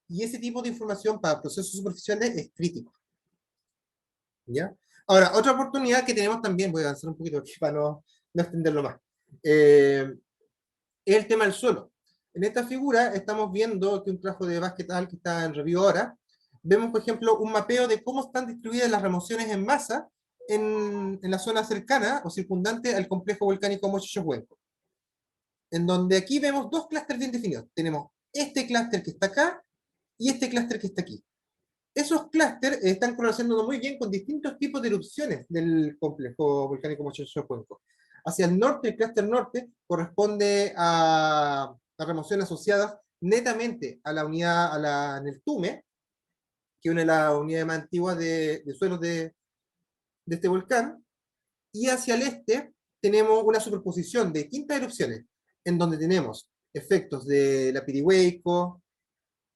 Y ese tipo de información para procesos superficiales es crítico. ¿Ya? Ahora, otra oportunidad que tenemos también, voy a avanzar un poquito aquí para no extenderlo más, es el tema del suelo. En esta figura estamos viendo que un trabajo de Basket al que está en review ahora, vemos, por ejemplo, un mapeo de cómo están distribuidas las remociones en masa en la zona cercana o circundante al complejo volcánico Mochichos-Huenco. En donde aquí vemos dos clústeres bien definidos. Tenemos este clúster que está acá y este clúster que está aquí. Esos clústeres están correlacionando muy bien con distintos tipos de erupciones del complejo volcánico Mochichos-Huenco. Hacia el norte, el clúster norte corresponde a remociones asociadas netamente a la unidad, en el Tume, que es una de las unidades más antiguas de suelos de este volcán, y hacia el este tenemos una superposición de distintas erupciones, en donde tenemos efectos de la Pirihueco,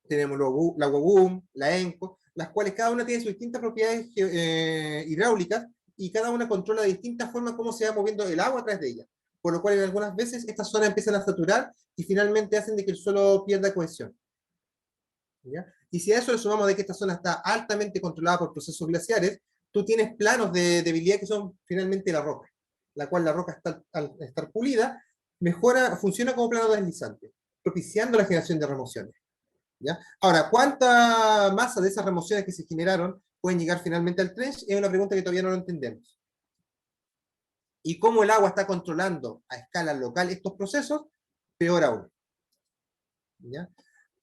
tenemos la Guagum, la Enco, las cuales cada una tiene sus distintas propiedades hidráulicas, y cada una controla de distintas formas cómo se va moviendo el agua a través de ella. Por lo cual, en algunas veces, estas zonas empiezan a saturar y finalmente hacen de que el suelo pierda cohesión. ¿Ya? Y si a eso le sumamos de que esta zona está altamente controlada por procesos glaciares, tú tienes planos de debilidad que son finalmente la roca, la cual la roca al estar pulida, funciona como plano deslizante, propiciando la generación de remociones. ¿Ya? Ahora, ¿cuánta masa de esas remociones que se generaron pueden llegar finalmente al trench? Es una pregunta que todavía no lo entendemos. Y cómo el agua está controlando a escala local estos procesos, peor aún. ¿Ya?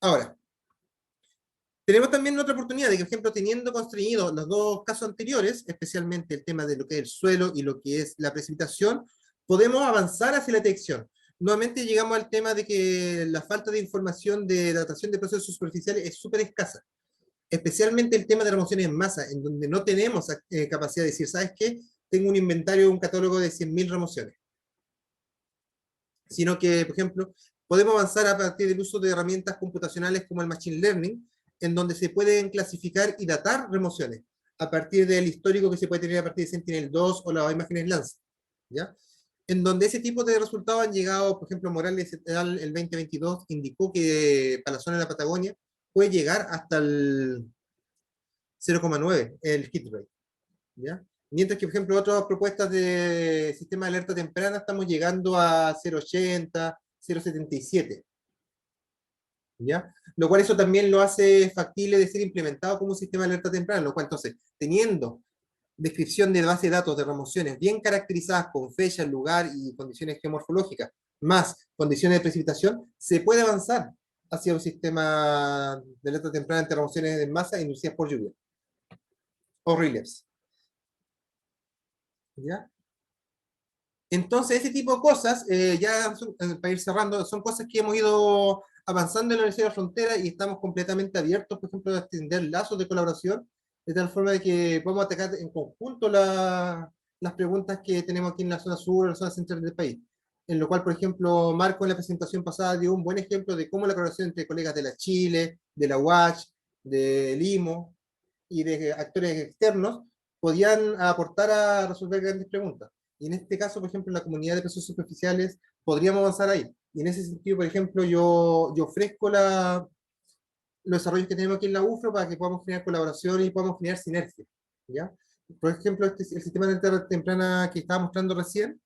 Ahora, tenemos también otra oportunidad de que, por ejemplo, teniendo constreñido los dos casos anteriores, especialmente el tema de lo que es el suelo y lo que es la precipitación, podemos avanzar hacia la detección. Nuevamente llegamos al tema de que la falta de información de datación de procesos superficiales es súper escasa. Especialmente el tema de remociones en masa, en donde no tenemos capacidad de decir, ¿sabes qué? Tengo un inventario, un catálogo de 100.000 remociones. sino que, por ejemplo, podemos avanzar a partir del uso de herramientas computacionales como el Machine Learning, en donde se pueden clasificar y datar remociones, a partir del histórico que se puede tener a partir de Sentinel-2 o las imágenes Lance, ¿ya? En donde ese tipo de resultados han llegado, por ejemplo, Morales et al. El 2022 indicó que para la zona de la Patagonia puede llegar hasta el 0,9, el hit rate, ¿ya? Mientras que, por ejemplo, otras propuestas de sistema de alerta temprana estamos llegando a 0,80, 0,77, ¿ya? Lo cual eso también lo hace factible de ser implementado como un sistema de alerta temprana, lo cual entonces, teniendo descripción de base de datos de remociones bien caracterizadas con fecha, lugar y condiciones geomorfológicas, más condiciones de precipitación, se puede avanzar hacia un sistema de alerta temprana ante remociones en masa inducidas por lluvia o relapse, ¿ya? Entonces, ese tipo de cosas, para ir cerrando, son cosas que hemos ido avanzando en la Universidad de la Frontera y estamos completamente abiertos, por ejemplo, a extender lazos de colaboración, de tal forma de que podamos atacar en conjunto las preguntas que tenemos aquí en la zona sur, en la zona central del país. En lo cual, por ejemplo, Marco en la presentación pasada dio un buen ejemplo de cómo la colaboración entre colegas de la Chile, de la UACH, de Limo y de actores externos podían aportar a resolver grandes preguntas. Y en este caso, por ejemplo, en la comunidad de procesos superficiales, podríamos avanzar ahí. Y en ese sentido, por ejemplo, yo ofrezco los desarrollos que tenemos aquí en la UFRO para que podamos generar colaboración y podamos generar sinergia, ¿ya? Por ejemplo, el sistema de alerta temprana que estaba mostrando recién,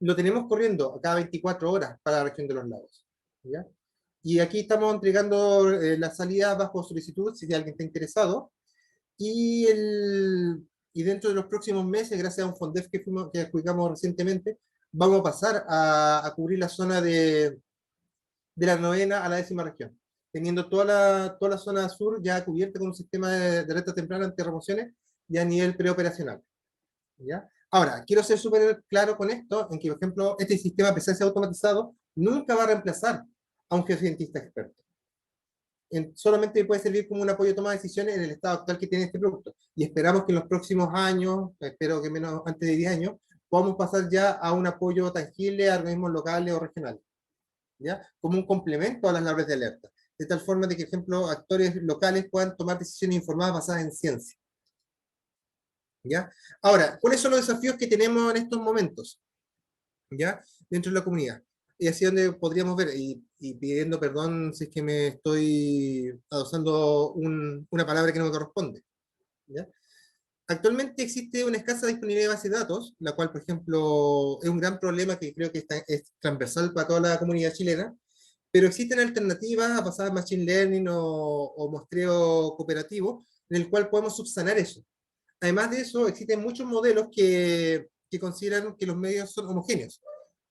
lo tenemos corriendo cada 24 horas para la región de los lagos, ¿ya? Y aquí estamos entregando la salida bajo solicitud, si alguien está interesado, y, y dentro de los próximos meses, gracias a un FONDEF que adjudicamos recientemente, vamos a pasar a cubrir la zona de la 9ª a la 10ª región, teniendo toda la zona sur ya cubierta con un sistema de alerta temprana ante remociones ya a nivel preoperacional, ¿ya? Ahora, quiero ser súper claro con esto, en que, por ejemplo, este sistema, a pesar de ser automatizado, nunca va a reemplazar a un geocientista experto. Solamente puede servir como un apoyo de toma de decisiones en el estado actual que tiene este producto. Y esperamos que en los próximos años, espero que menos antes de 10 años, podamos pasar ya a un apoyo tangible a organismos locales o regionales, ¿ya? Como un complemento a las labores de alerta. De tal forma de que, por ejemplo, actores locales puedan tomar decisiones informadas basadas en ciencia, ¿ya? Ahora, ¿cuáles son los desafíos que tenemos en estos momentos, ¿ya? Dentro de la comunidad? Y así donde podríamos ver, y pidiendo perdón si es que me estoy adosando una palabra que no me corresponde, ¿ya? Actualmente existe una escasa disponibilidad de base de datos, la cual, por ejemplo, es un gran problema que creo que es transversal para toda la comunidad chilena, pero existen alternativas basadas en Machine Learning o muestreo cooperativo, en el cual podemos subsanar eso. Además de eso, existen muchos modelos que consideran que los medios son homogéneos,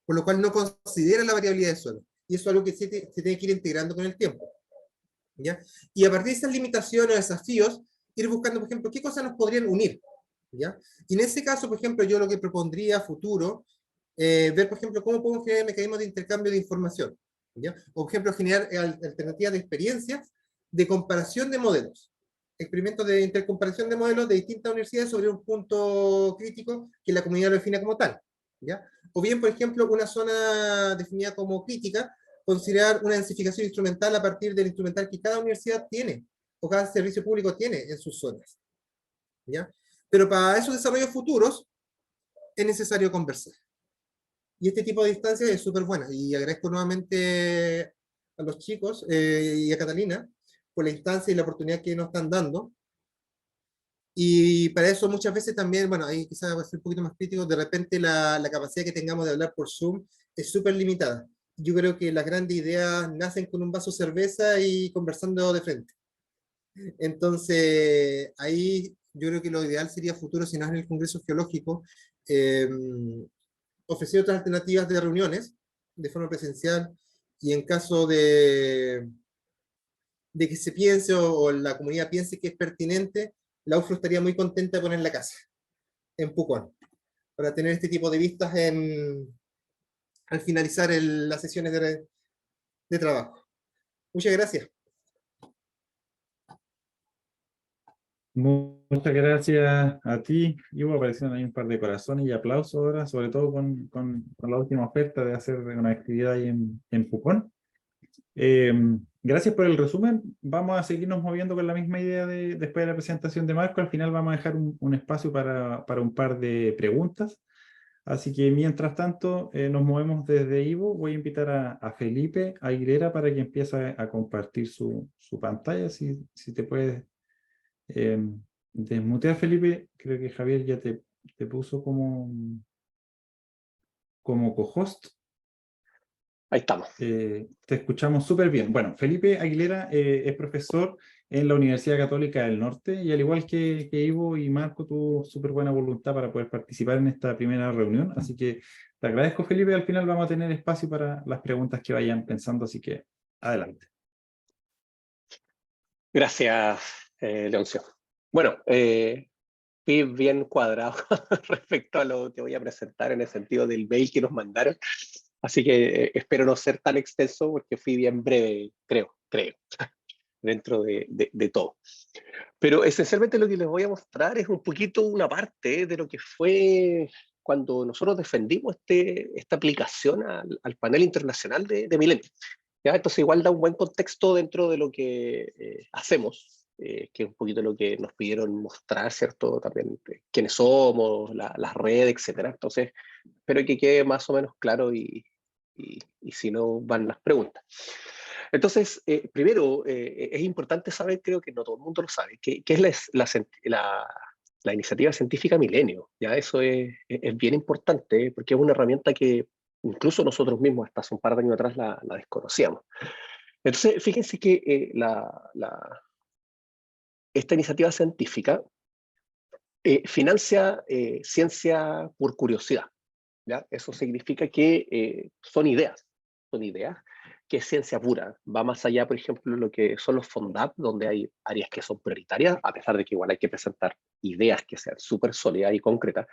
por lo cual no consideran la variabilidad de suelo. Y eso es algo que se tiene que ir integrando con el tiempo, ¿ya? Y a partir de esas limitaciones o desafíos, ir buscando, por ejemplo, qué cosas nos podrían unir, ¿ya? Y en ese caso, por ejemplo, yo lo que propondría a futuro, ver, por ejemplo, cómo podemos generar mecanismos de intercambio de información, ¿ya? O, por ejemplo, generar alternativas de experiencias de comparación de modelos, experimentos de intercomparación de modelos de distintas universidades sobre un punto crítico que la comunidad lo define como tal, ¿ya? O bien, por ejemplo, una zona definida como crítica, considerar una densificación instrumental a partir del instrumental que cada universidad tiene o cada servicio público tiene en sus zonas, ¿ya? Pero para esos desarrollos futuros es necesario conversar. Y este tipo de instancias es súper buena. Y agradezco nuevamente a los chicos y a Catalina por la instancia y la oportunidad que nos están dando. Y para eso muchas veces también, bueno, ahí quizás va a ser un poquito más crítico, de repente la capacidad que tengamos de hablar por Zoom es súper limitada. Yo creo que las grandes ideas nacen con un vaso de cerveza y conversando de frente. Entonces, ahí yo creo que lo ideal sería futuro, si no es en el Congreso Geológico, ofrecer otras alternativas de reuniones de forma presencial, y en caso de que se piense o la comunidad piense que es pertinente, la UFRO estaría muy contenta de poner la casa en Pucón, para tener este tipo de vistas al finalizar las sesiones de trabajo. Muchas gracias. Muchas gracias a ti, Ivo. Aparecieron ahí un par de corazones y aplausos ahora, sobre todo con la última oferta de hacer una actividad ahí en Pucón. Eh, Gracias por el resumen. Vamos a seguirnos moviendo con la misma idea después de la presentación de Marco. Al final vamos a dejar un espacio para un par de preguntas. Así que mientras tanto nos movemos desde Ivo. Voy a invitar a Felipe Aguilera para que empiece a compartir su pantalla. Si te puedes desmutear, Felipe. Creo que Javier ya te puso como co-host. Ahí estamos. Te escuchamos súper bien. Bueno, Felipe Aguilera es profesor en la Universidad Católica del Norte y al igual que Ivo y Marco tuvo súper buena voluntad para poder participar en esta primera reunión. Así que te agradezco, Felipe. Al final vamos a tener espacio para las preguntas que vayan pensando, así que adelante. Gracias, Leoncio. Bueno, fui bien cuadrado respecto a lo que voy a presentar en el sentido del mail que nos mandaron. Así que espero no ser tan extenso porque fui bien breve, creo, dentro de todo. Pero esencialmente lo que les voy a mostrar es un poquito una parte de lo que fue cuando nosotros defendimos esta aplicación al panel internacional de Milenio. ¿Ya? Entonces igual da un buen contexto dentro de lo que hacemos, que es un poquito lo que nos pidieron mostrar, ¿cierto? También quiénes somos, las redes, etcétera. Entonces espero que quede más o menos claro y si no van las preguntas. Entonces, primero, es importante saber, creo que no todo el mundo lo sabe, qué es la iniciativa científica Milenio. ¿Ya? Eso es bien importante porque es una herramienta que incluso nosotros mismos hasta hace un par de años atrás la desconocíamos. Entonces, fíjense que esta iniciativa científica financia ciencia por curiosidad. ¿Ya? Eso significa que son ideas que es ciencia pura. Va más allá, por ejemplo, de lo que son los FONDAP, donde hay áreas que son prioritarias, a pesar de que igual hay que presentar ideas que sean súper sólidas y concretas.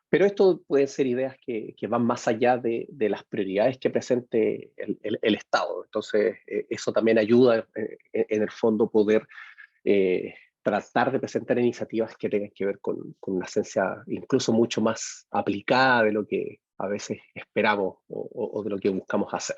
Pero esto pueden ser ideas que van más allá de las prioridades que presente el Estado. Entonces, eso también ayuda en el fondo poder tratar de presentar iniciativas que tengan que ver con una ciencia incluso mucho más aplicada de lo que a veces esperamos o de lo que buscamos hacer.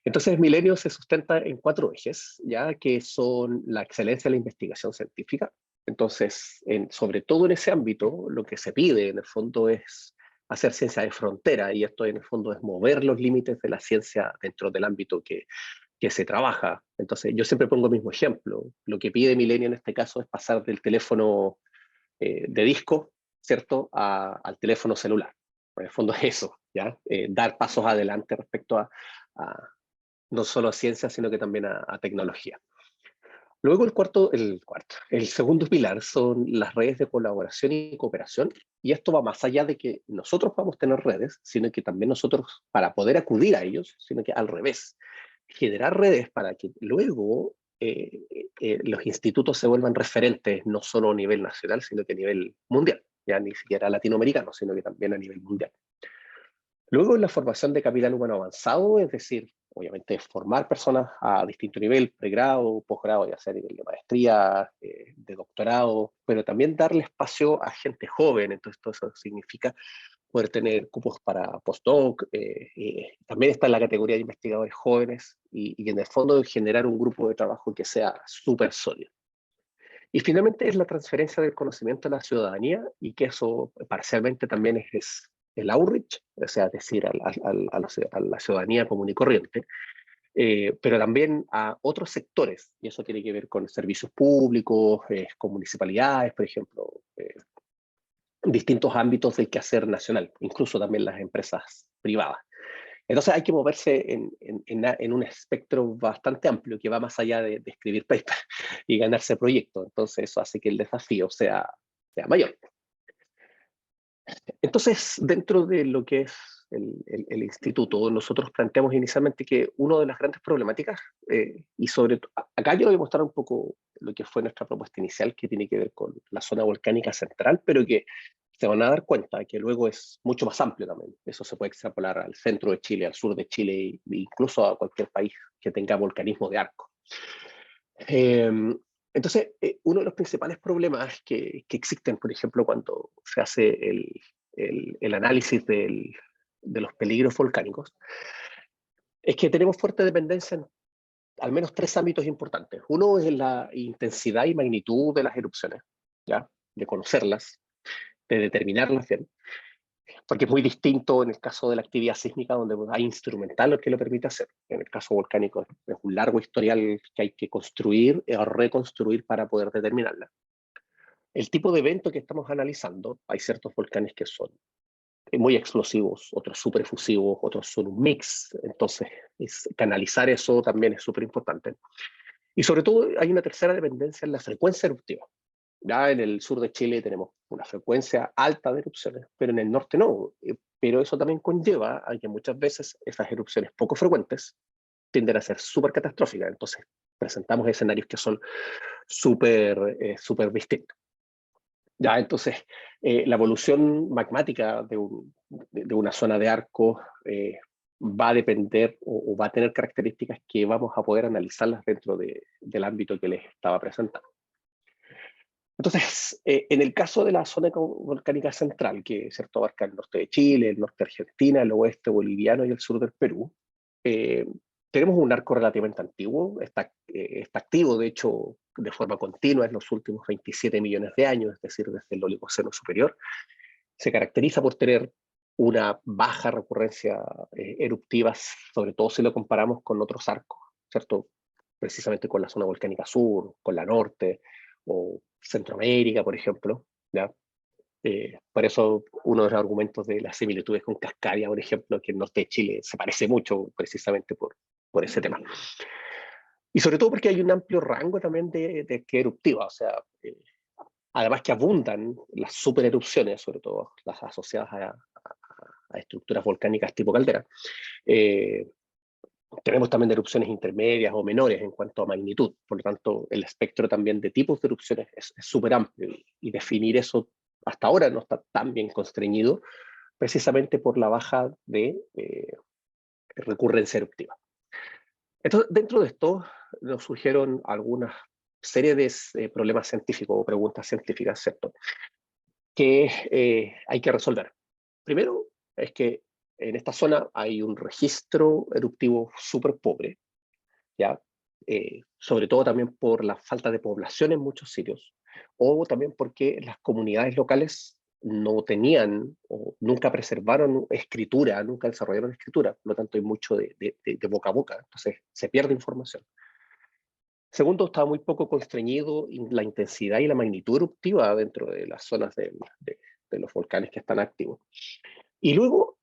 Entonces, Milenio se sustenta en 4 ejes, ya que son la excelencia de la investigación científica. Entonces, sobre todo en ese ámbito, lo que se pide en el fondo es hacer ciencia de frontera, y esto en el fondo es mover los límites de la ciencia dentro del ámbito que se trabaja. Entonces, yo siempre pongo el mismo ejemplo. Lo que pide Milenio en este caso es pasar del teléfono de disco, ¿cierto?, al teléfono celular. En el fondo es eso, ¿ya? Dar pasos adelante respecto a no solo a ciencia, sino que también a tecnología. Luego el segundo pilar son las redes de colaboración y cooperación, y esto va más allá de que nosotros podamos tener redes, sino que también nosotros, para poder acudir a ellos, sino que al revés, generar redes para que luego los institutos se vuelvan referentes, no solo a nivel nacional, sino que a nivel mundial, ya ni siquiera latinoamericano, sino que también a nivel mundial. Luego, la formación de capital humano avanzado, es decir, obviamente formar personas a distinto nivel, pregrado, posgrado, ya sea a nivel de maestría, de doctorado, pero también darle espacio a gente joven. Entonces, todo eso significa poder tener cupos para postdoc, también está en la categoría de investigadores jóvenes y en el fondo generar un grupo de trabajo que sea súper sólido. Y finalmente es la transferencia del conocimiento a la ciudadanía, y que eso parcialmente también es el outreach, o sea, es decir, a la ciudadanía común y corriente, pero también a otros sectores, y eso tiene que ver con servicios públicos, con municipalidades, por ejemplo, distintos ámbitos del quehacer nacional, incluso también las empresas privadas. Entonces hay que moverse en un espectro bastante amplio que va más allá de escribir paper y ganarse proyectos. Entonces eso hace que el desafío sea mayor. Entonces, dentro de lo que es el instituto, nosotros planteamos inicialmente que una de las grandes problemáticas, y sobre todo, acá yo voy a mostrar un poco lo que fue nuestra propuesta inicial, que tiene que ver con la zona volcánica central, pero que se van a dar cuenta que luego es mucho más amplio también. Eso se puede extrapolar al centro de Chile, al sur de Chile, e incluso a cualquier país que tenga volcanismo de arco. Entonces, uno de los principales problemas que existen, por ejemplo, cuando se hace el análisis de los peligros volcánicos, es que tenemos fuerte dependencia en al menos 3 ámbitos importantes. Uno es la intensidad y magnitud de las erupciones, ¿ya? De conocerlas, de determinarlas bien, porque es muy distinto en el caso de la actividad sísmica, donde hay instrumentales que lo permite hacer. En el caso volcánico es un largo historial que hay que construir o reconstruir para poder determinarla. El tipo de evento que estamos analizando, hay ciertos volcanes que son muy explosivos, otros súper efusivos, otros son un mix, entonces canalizar eso también es súper importante. Y sobre todo hay una tercera dependencia en la frecuencia eruptiva. Ya en el sur de Chile tenemos una frecuencia alta de erupciones, pero en el norte no. Pero eso también conlleva a que muchas veces esas erupciones poco frecuentes tienden a ser súper catastróficas. Entonces presentamos escenarios que son súper distintos. Ya, entonces, la evolución magmática de una zona de arco va a depender o va a tener características que vamos a poder analizarlas dentro del ámbito que les estaba presentando. Entonces, en el caso de la zona volcánica central, que ¿cierto? Abarca el norte de Chile, el norte de Argentina, el oeste boliviano y el sur del Perú, tenemos un arco relativamente antiguo, está activo, de hecho, de forma continua en los últimos 27 millones de años, es decir, desde el Oligoceno superior. Se caracteriza por tener una baja recurrencia eruptiva, sobre todo si lo comparamos con otros arcos, ¿cierto? Precisamente con la zona volcánica sur, con la norte, o Centroamérica, por ejemplo, ¿ya? Por eso uno de los argumentos de las similitudes con Cascadia, por ejemplo, que el norte de Chile se parece mucho precisamente por ese tema. Y sobre todo porque hay un amplio rango también de actividad eruptiva, o sea, además que abundan las supererupciones, sobre todo las asociadas a estructuras volcánicas tipo caldera. Tenemos también erupciones intermedias o menores en cuanto a magnitud, por lo tanto el espectro también de tipos de erupciones es súper amplio y definir eso hasta ahora no está tan bien constreñido precisamente por la baja de recurrencia eruptiva. Entonces, dentro de esto nos surgieron algunas serie de problemas científicos o preguntas científicas, ¿cierto? Que hay que resolver. Primero es que en esta zona hay un registro eruptivo súper pobre, ¿ya? Sobre todo también por la falta de población en muchos sitios, o también porque las comunidades locales no tenían o nunca preservaron escritura, nunca desarrollaron escritura, por lo tanto hay mucho de boca a boca, entonces se pierde información. Segundo, está muy poco constreñido la intensidad y la magnitud eruptiva dentro de las zonas de los volcanes que están activos. Y luego,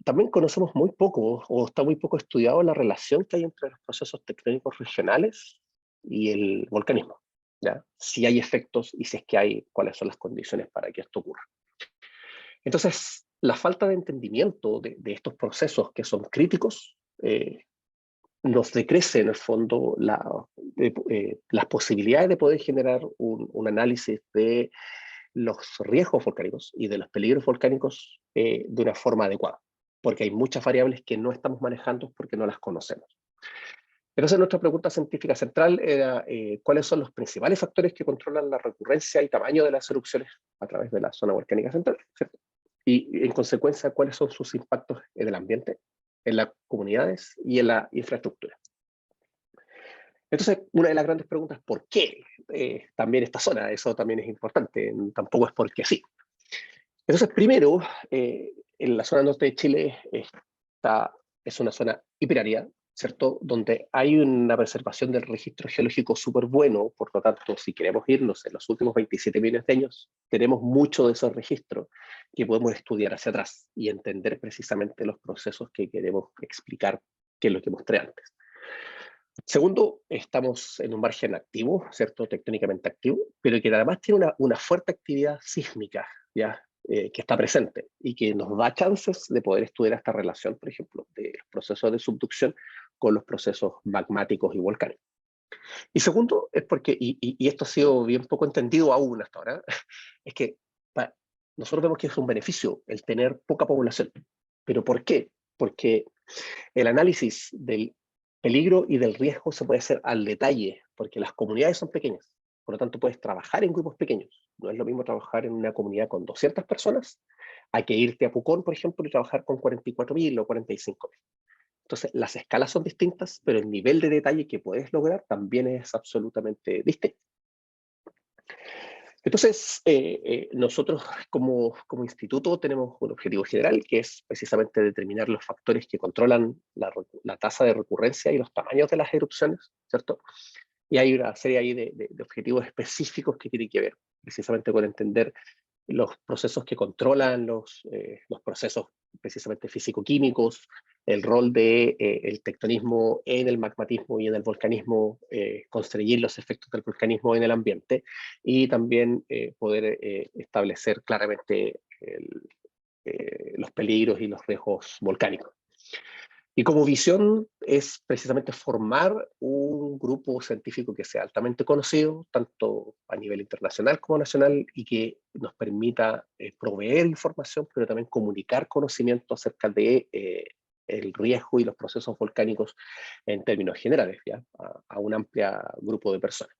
también conocemos muy poco, o está muy poco estudiado la relación que hay entre los procesos tectónicos regionales y el volcanismo, ¿ya? Si hay efectos y si es que hay, cuáles son las condiciones para que esto ocurra. Entonces, la falta de entendimiento de estos procesos que son críticos nos decrece en el fondo las posibilidades de poder generar un análisis de los riesgos volcánicos y de los peligros volcánicos de una forma adecuada, porque hay muchas variables que no estamos manejando porque no las conocemos. Entonces nuestra pregunta científica central era ¿cuáles son los principales factores que controlan la recurrencia y tamaño de las erupciones a través de la zona volcánica central? ¿Cierto? Y en consecuencia, ¿cuáles son sus impactos en el ambiente, en las comunidades y en la infraestructura? Entonces, una de las grandes preguntas es ¿por qué también esta zona? Eso también es importante, tampoco es porque sí. Entonces, primero, en la zona norte de Chile es una zona hiperárida, ¿cierto? Donde hay una preservación del registro geológico súper bueno, por lo tanto, si queremos irnos en los últimos 27 millones de años, tenemos mucho de esos registros que podemos estudiar hacia atrás y entender precisamente los procesos que queremos explicar, que es lo que mostré antes. Segundo, estamos en un margen activo, ¿cierto? Tectónicamente activo, pero que además tiene una fuerte actividad sísmica, ¿ya? Que está presente y que nos da chances de poder estudiar esta relación, por ejemplo, de los procesos de subducción con los procesos magmáticos y volcánicos. Y segundo, es porque, y esto ha sido bien poco entendido aún hasta ahora, es que nosotros vemos que es un beneficio el tener poca población. ¿Pero por qué? Porque el análisis del peligro y del riesgo se puede hacer al detalle, porque las comunidades son pequeñas. Por lo tanto, puedes trabajar en grupos pequeños. No es lo mismo trabajar en una comunidad con 200 personas a que irte a Pucón, por ejemplo, y trabajar con 44.000 o 45.000. Entonces, las escalas son distintas, pero el nivel de detalle que puedes lograr también es absolutamente distinto. Entonces, nosotros como instituto tenemos un objetivo general, que es precisamente determinar los factores que controlan la tasa de recurrencia y los tamaños de las erupciones, ¿cierto? Y hay una serie ahí de objetivos específicos que tienen que ver precisamente con entender los procesos que controlan los procesos precisamente físico-químicos, el rol de el tectonismo en el magmatismo y en el volcanismo, constreñir los efectos del volcanismo en el ambiente, y también poder establecer claramente los peligros y los riesgos volcánicos. Y como visión es precisamente formar un grupo científico que sea altamente conocido, tanto a nivel internacional como nacional, y que nos permita proveer información, pero también comunicar conocimiento acerca de el riesgo y los procesos volcánicos en términos generales, ¿ya? A un amplio grupo de personas.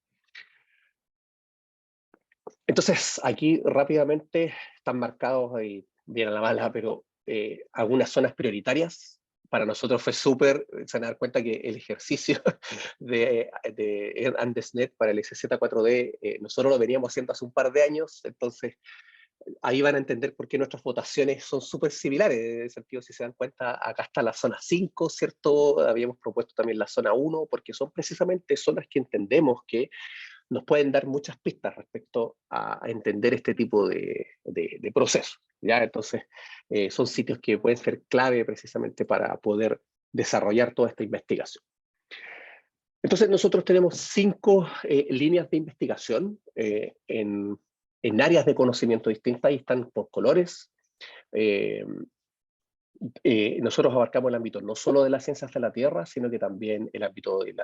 Entonces, aquí rápidamente están marcados, y bien a la mala, pero algunas zonas prioritarias. Para nosotros fue súper, se van a dar cuenta que el ejercicio de AndesNet para el SZ4D, nosotros lo veníamos haciendo hace un par de años, entonces ahí van a entender por qué nuestras votaciones son súper similares. En el sentido, si se dan cuenta, acá está la zona 5, ¿cierto? Habíamos propuesto también la zona 1, porque son precisamente zonas que entendemos que nos pueden dar muchas pistas respecto a entender este tipo de procesos, ¿ya? Entonces, son sitios que pueden ser clave precisamente para poder desarrollar toda esta investigación. Entonces, nosotros tenemos 5 líneas de investigación en áreas de conocimiento distintas, y están por colores. Nosotros abarcamos el ámbito no solo de las ciencias de la Tierra, sino que también el ámbito de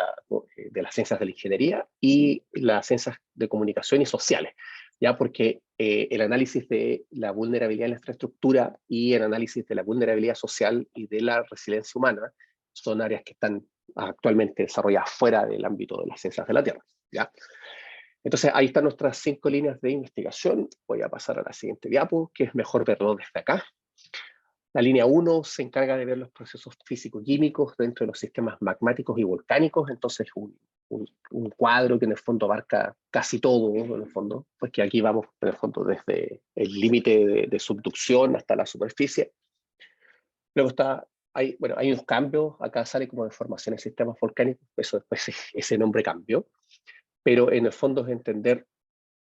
las ciencias de la ingeniería y las ciencias de comunicación y sociales, ya porque el análisis de la vulnerabilidad en la infraestructura y el análisis de la vulnerabilidad social y de la resiliencia humana son áreas que están actualmente desarrolladas fuera del ámbito de las ciencias de la Tierra, ¿ya? Entonces, ahí están nuestras 5 líneas de investigación. Voy a pasar a la siguiente diapo, que es mejor verlo desde acá. La línea 1 se encarga de ver los procesos físico-químicos dentro de los sistemas magmáticos y volcánicos, entonces un cuadro que en el fondo abarca casi todo, ¿no? En el fondo, porque aquí vamos en el fondo desde el límite de subducción hasta la superficie. Luego hay unos cambios, acá sale como deformación en sistemas volcánicos, eso después ese nombre cambió, pero en el fondo es entender.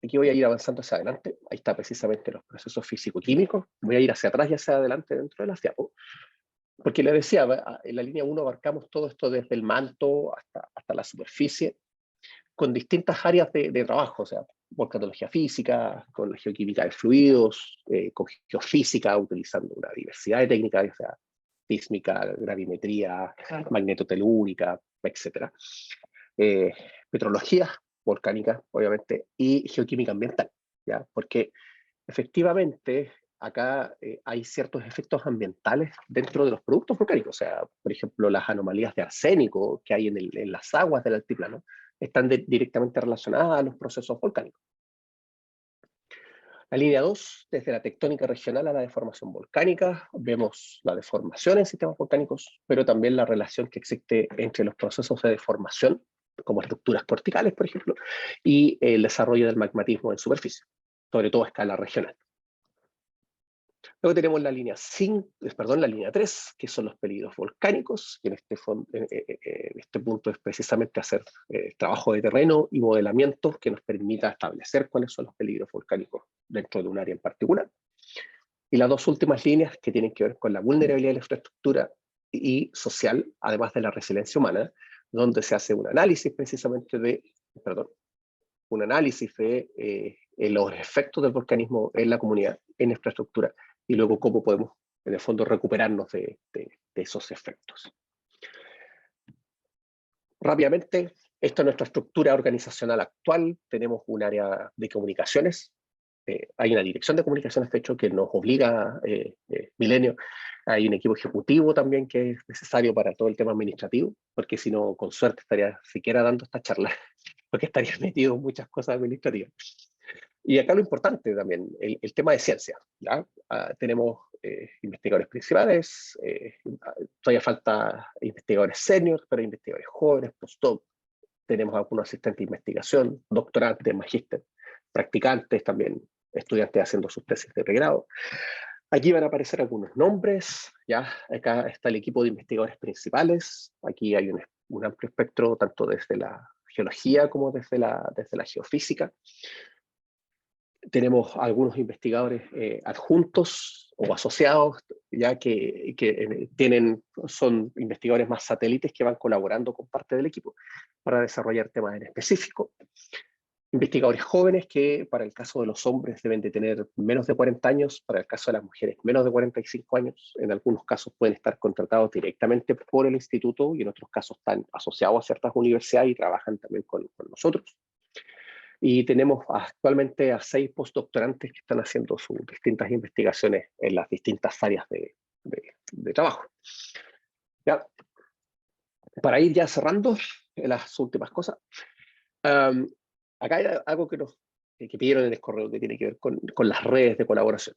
Aquí voy a ir avanzando hacia adelante. Ahí está precisamente los procesos físico-químicos. Voy a ir hacia atrás y hacia adelante dentro de las diapos. Porque le decía, en la línea 1 abarcamos todo esto desde el manto hasta la superficie, con distintas áreas de trabajo, o sea, volcanología física, con la geoquímica de fluidos, con geofísica, utilizando una diversidad de técnicas, o sea, sísmica, gravimetría, magnetotelúrica, etc. Petrología volcánica, obviamente, y geoquímica ambiental, ¿ya? Porque efectivamente acá hay ciertos efectos ambientales dentro de los productos volcánicos, o sea, por ejemplo, las anomalías de arsénico que hay en las aguas del altiplano están directamente relacionadas a los procesos volcánicos. La línea 2, desde la tectónica regional a la deformación volcánica, vemos la deformación en sistemas volcánicos, pero también la relación que existe entre los procesos de deformación, como estructuras corticales, por ejemplo, y el desarrollo del magmatismo en superficie, sobre todo a escala regional. Luego tenemos la línea 3, que son los peligros volcánicos, y en este punto es precisamente hacer trabajo de terreno y modelamiento que nos permita establecer cuáles son los peligros volcánicos dentro de un área en particular. Y las 2 últimas líneas que tienen que ver con la vulnerabilidad de la infraestructura y social, además de la resiliencia humana, donde se hace un análisis precisamente de los efectos del volcanismo en la comunidad, en la infraestructura, y luego cómo podemos, en el fondo, recuperarnos de esos efectos. Rápidamente, esta es nuestra estructura organizacional actual. Tenemos un área de comunicaciones. Hay una dirección de comunicaciones, de hecho, que nos obliga, Milenio. Hay un equipo ejecutivo también que es necesario para todo el tema administrativo, porque si no, con suerte estaría siquiera dando esta charla. porque estaría metido en muchas cosas administrativas. Y acá lo importante también, el tema de ciencia, ¿ya? Tenemos investigadores principales, todavía falta investigadores seniors, pero investigadores jóvenes, postdoc, tenemos algunos asistentes de investigación, doctorantes, magíster, practicantes también, estudiantes haciendo sus tesis de pregrado. Aquí van a aparecer algunos nombres, ya acá está el equipo de investigadores principales, aquí hay un amplio espectro tanto desde la geología como desde la geofísica. Tenemos algunos investigadores adjuntos o asociados, ya que son investigadores más satélites que van colaborando con parte del equipo para desarrollar temas en específico. Investigadores jóvenes que para el caso de los hombres deben de tener menos de 40 años, para el caso de las mujeres menos de 45 años, en algunos casos pueden estar contratados directamente por el instituto y en otros casos están asociados a ciertas universidades y trabajan también con nosotros. Y tenemos actualmente a 6 postdoctorantes que están haciendo sus distintas investigaciones en las distintas áreas de trabajo. ¿Ya? Para ir ya cerrando las últimas cosas, acá hay algo que pidieron en el correo que tiene que ver con las redes de colaboración.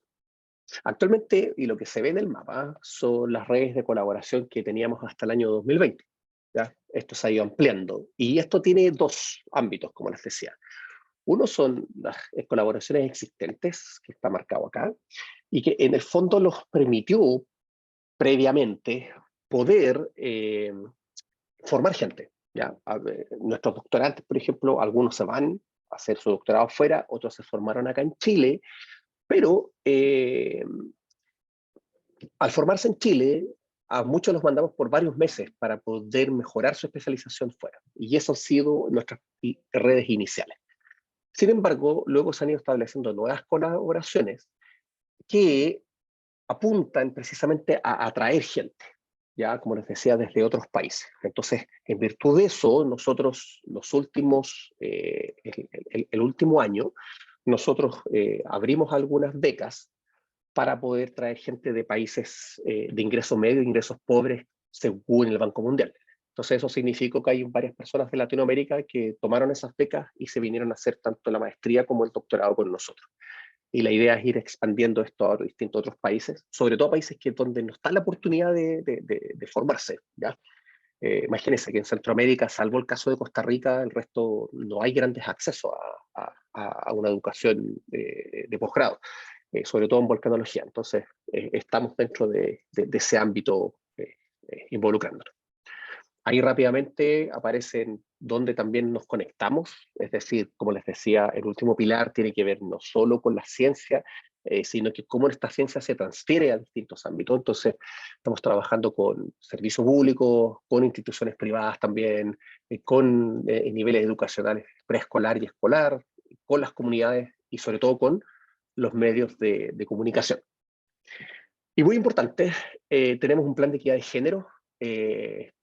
Actualmente, y lo que se ve en el mapa, son las redes de colaboración que teníamos hasta el año 2020. ¿Ya? Esto se ha ido ampliando. Y esto tiene 2 ámbitos, como les decía. Uno son las colaboraciones existentes, que está marcado acá, y que en el fondo nos permitió previamente poder formar gente. ¿Ya? Nuestros doctorantes, por ejemplo, algunos se van a hacer su doctorado fuera, otros se formaron acá en Chile, pero al formarse en Chile, a muchos los mandamos por varios meses para poder mejorar su especialización fuera. Y esas han sido nuestras redes iniciales. Sin embargo, luego se han ido estableciendo nuevas colaboraciones que apuntan precisamente a atraer gente, ya como les decía, desde otros países. Entonces, en virtud de eso, nosotros el último año, nosotros abrimos algunas becas para poder traer gente de países de ingreso medio, ingresos pobres, según el Banco Mundial. Entonces eso significó que hay varias personas de Latinoamérica que tomaron esas becas y se vinieron a hacer tanto la maestría como el doctorado con nosotros. Y la idea es ir expandiendo esto a distintos otros países, sobre todo países donde no está la oportunidad de formarse, ¿ya? Imagínense que en Centroamérica, salvo el caso de Costa Rica, el resto no hay grandes accesos a una educación de posgrado, sobre todo en volcanología. Entonces, estamos dentro de ese ámbito involucrándonos. Ahí rápidamente aparecen donde también nos conectamos, es decir, como les decía, el último pilar tiene que ver no solo con la ciencia, sino que cómo esta ciencia se transfiere a distintos ámbitos. Entonces, estamos trabajando con servicios públicos, con instituciones privadas también, con niveles educacionales preescolar y escolar, con las comunidades y sobre todo con los medios de comunicación. Y muy importante, tenemos un plan de equidad de género.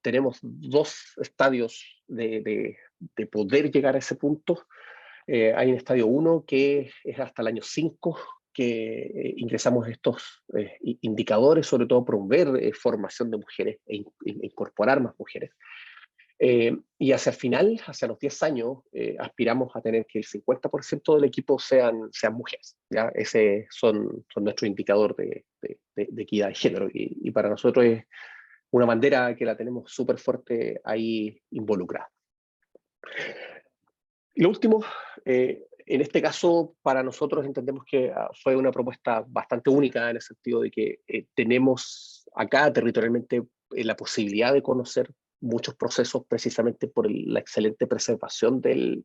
Tenemos 2 estadios de poder llegar a ese punto. Hay un estadio 1 que es hasta el año 5, que ingresamos estos indicadores, sobre todo promover formación de mujeres e incorporar más mujeres. Y hacia el final, hacia los 10 años, aspiramos a tener que el 50% del equipo sean mujeres. ¿Ya? Ese son nuestro indicador de equidad de género. Y para nosotros es una bandera que la tenemos súper fuerte ahí involucrada. Y lo último, en este caso, para nosotros entendemos que fue una propuesta bastante única en el sentido de que tenemos acá territorialmente la posibilidad de conocer muchos procesos precisamente por la excelente preservación del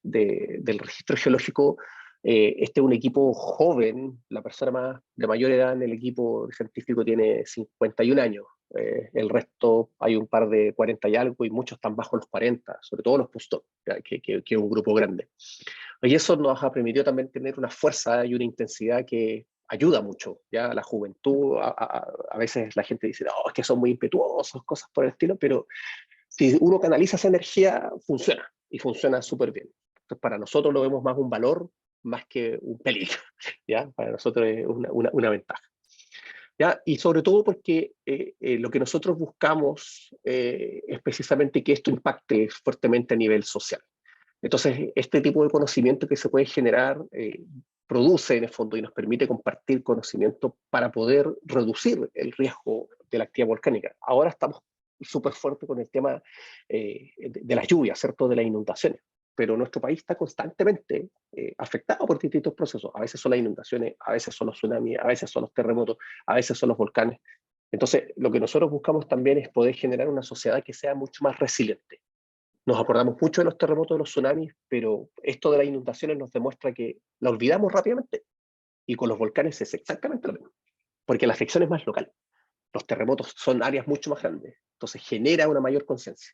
registro geológico. Este es un equipo joven, la persona de mayor edad en el equipo científico tiene 51 años. El resto hay un par de 40 y algo y muchos están bajo los 40, sobre todo los postdocs, que es un grupo grande. Y eso nos ha permitido también tener una fuerza y una intensidad que ayuda mucho, ¿ya? La juventud, a veces la gente dice, no, es que son muy impetuosos, cosas por el estilo, pero si uno canaliza esa energía, funciona, y funciona súper bien. Entonces, para nosotros lo vemos más un valor, más que un peligro, ¿ya? Para nosotros es una ventaja. ¿Ya? Y sobre todo porque lo que nosotros buscamos es precisamente que esto impacte fuertemente a nivel social. Entonces, este tipo de conocimiento que se puede generar produce en el fondo y nos permite compartir conocimiento para poder reducir el riesgo de la actividad volcánica. Ahora estamos súper fuertes con el tema de las lluvias, ¿cierto? De las inundaciones. Pero nuestro país está constantemente afectado por distintos procesos. A veces son las inundaciones, a veces son los tsunamis, a veces son los terremotos, a veces son los volcanes. Entonces, lo que nosotros buscamos también es poder generar una sociedad que sea mucho más resiliente. Nos acordamos mucho de los terremotos, de los tsunamis, pero esto de las inundaciones nos demuestra que la olvidamos rápidamente. Y con los volcanes es exactamente lo mismo, porque la afección es más local. Los terremotos son áreas mucho más grandes, entonces genera una mayor conciencia.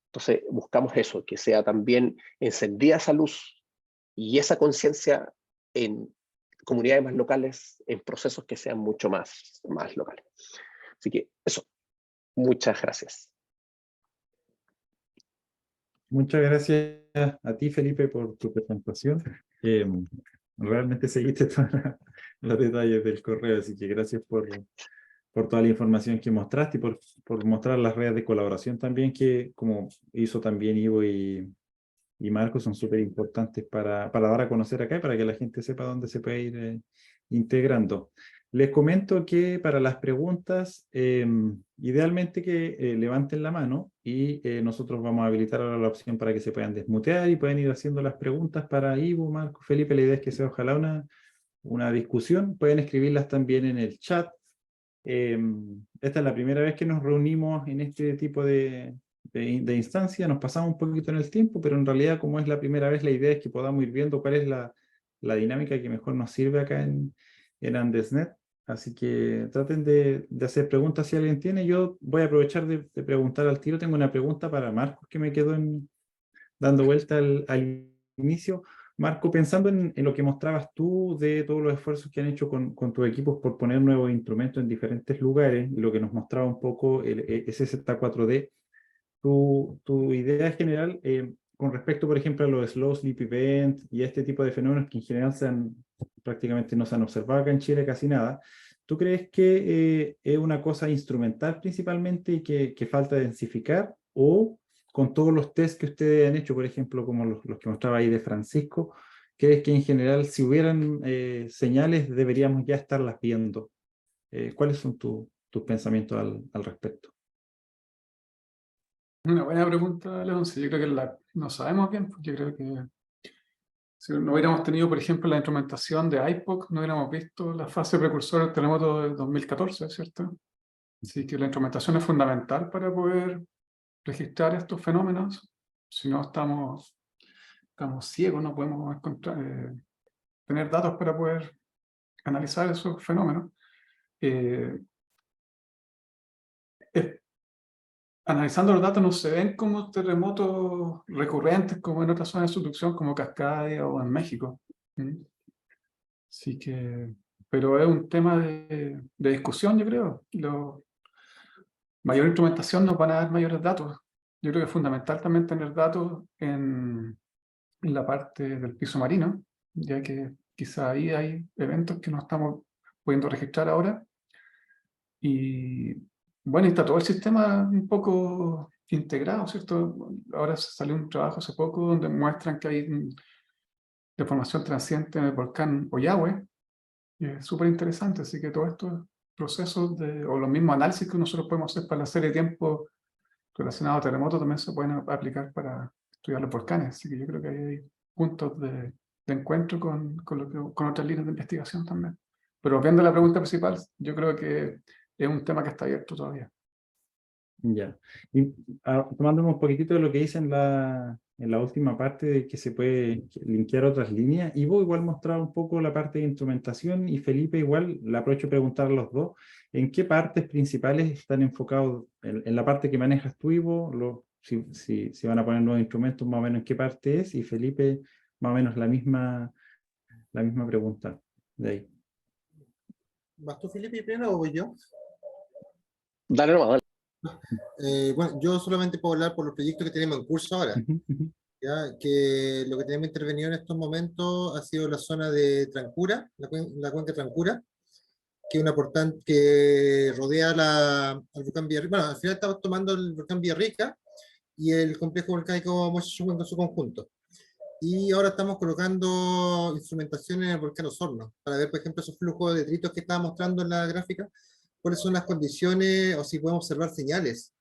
Entonces buscamos eso, que sea también encendida esa luz y esa conciencia en comunidades más locales, en procesos que sean mucho más locales. Así que eso, muchas gracias. Muchas gracias a ti, Felipe, por tu presentación. Realmente seguiste todos los detalles del correo, así que gracias por toda la información que mostraste y por mostrar las redes de colaboración también, que como hizo también Ivo y Marco, son súper importantes para dar a conocer acá y para que la gente sepa dónde se puede ir integrando. Les comento que para las preguntas, idealmente que levanten la mano y nosotros vamos a habilitar ahora la opción para que se puedan desmutear y puedan ir haciendo las preguntas para Ivo, Marco, Felipe. La idea es que sea ojalá una discusión. Pueden escribirlas también en el chat. Esta es la primera vez que nos reunimos en este tipo de instancia. Nos pasamos un poquito en el tiempo, pero en realidad como es la primera vez, la idea es que podamos ir viendo cuál es la dinámica que mejor nos sirve acá en Andesnet. Así que traten de hacer preguntas si alguien tiene. Yo voy a aprovechar de preguntar al tiro. Tengo una pregunta para Marcos que me quedó dando vuelta al inicio. Marco, pensando en lo que mostrabas tú de todos los esfuerzos que han hecho con tus equipos por poner nuevos instrumentos en diferentes lugares, y lo que nos mostraba un poco el SZ4D, tu idea general con respecto, por ejemplo, a los slow sleep events y este tipo de fenómenos que en general prácticamente no se han observado acá en Chile casi nada, ¿tú crees que es una cosa instrumental principalmente y que falta densificar, o con todos los test que ustedes han hecho, por ejemplo, como los que mostraba ahí de Francisco, crees que en general si hubieran señales deberíamos ya estarlas viendo? ¿Cuáles son tus pensamientos al respecto? Una buena pregunta, Alonso. Yo creo que no sabemos bien, porque yo creo que si no hubiéramos tenido, por ejemplo, la instrumentación de IPOC, no hubiéramos visto la fase precursora del terremoto de 2014, ¿cierto? Así que la instrumentación es fundamental para poder registrar estos fenómenos. Si no, estamos ciegos, no podemos tener datos para poder analizar esos fenómenos. Analizando los datos no se ven como terremotos recurrentes como en otras zonas de subducción como Cascadia o en México. Así que, pero es un tema de discusión, yo creo. Mayor instrumentación nos van a dar mayores datos. Yo creo que es fundamental también tener datos en la parte del piso marino, ya que quizá ahí hay eventos que no estamos pudiendo registrar ahora. Y bueno, está todo el sistema un poco integrado, ¿cierto? Ahora salió un trabajo hace poco donde muestran que hay deformación transiente en el volcán Oyahue, y es súper interesante. Así que todos estos procesos o los mismos análisis que nosotros podemos hacer para la serie de tiempo relacionados a terremotos también se pueden aplicar para estudiar los volcanes. Así que yo creo que hay puntos de encuentro con otras líneas de investigación también. Pero viendo la pregunta principal, yo creo que es un tema que está abierto todavía. Ya. Y tomándome un poquitito de lo que dice en la última parte de que se puede linkear otras líneas, Ivo igual mostraba un poco la parte de instrumentación y Felipe igual, le aprovecho a preguntar a los dos, ¿en qué partes principales están enfocados? En la parte que manejas tú, Ivo, si van a poner nuevos instrumentos, más o menos en qué parte es, y Felipe, más o menos la misma pregunta de ahí. ¿Vas tú, Felipe, primero o voy yo? Dale nomás, dale. Bueno, yo solamente puedo hablar por los proyectos que tenemos en curso ahora, ya que lo que tenemos intervenido en estos momentos ha sido la zona de Trancura, la cuenca Trancura, que es una importante que rodea al volcán Villarrica. Bueno, al final estamos tomando el volcán Villarrica y el complejo volcánico Mochachuguen en su conjunto. Y ahora estamos colocando instrumentación en el volcán Osorno, para ver, por ejemplo, esos flujos de detritos que estaba mostrando en la gráfica, cuáles son las condiciones o si podemos observar señales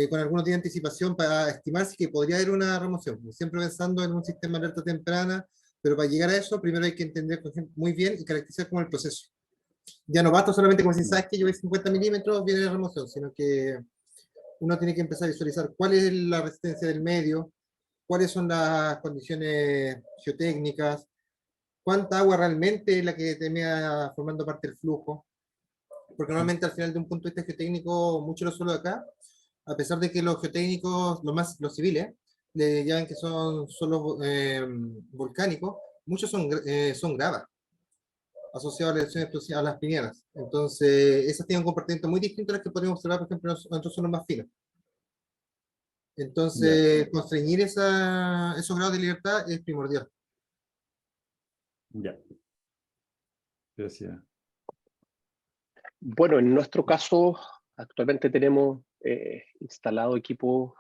con algunos días de anticipación para estimar si que podría haber una remoción. Siempre pensando en un sistema de alerta temprana, pero para llegar a eso, primero hay que entender, por ejemplo, muy bien y caracterizar como el proceso. Ya no basta solamente con si sabes que llueve 50 milímetros, viene la remoción, sino que uno tiene que empezar a visualizar cuál es la resistencia del medio, cuáles son las condiciones geotécnicas, cuánta agua realmente es la que termina formando parte del flujo, porque normalmente al final de un punto de vista geotécnico, muchos de los suelos de acá, a pesar de que los geotécnicos, los civiles, le llaman que son suelos volcánicos, muchos son gravas, asociados a las erupciones explosivas, a las pineras. Entonces, esas tienen un comportamiento muy distinto a las que podemos observar, por ejemplo, en otros suelos más finos. Ya, Entonces, constreñir esos grados de libertad es primordial. ya. Gracias. Bueno, en nuestro caso, actualmente tenemos instalado equipos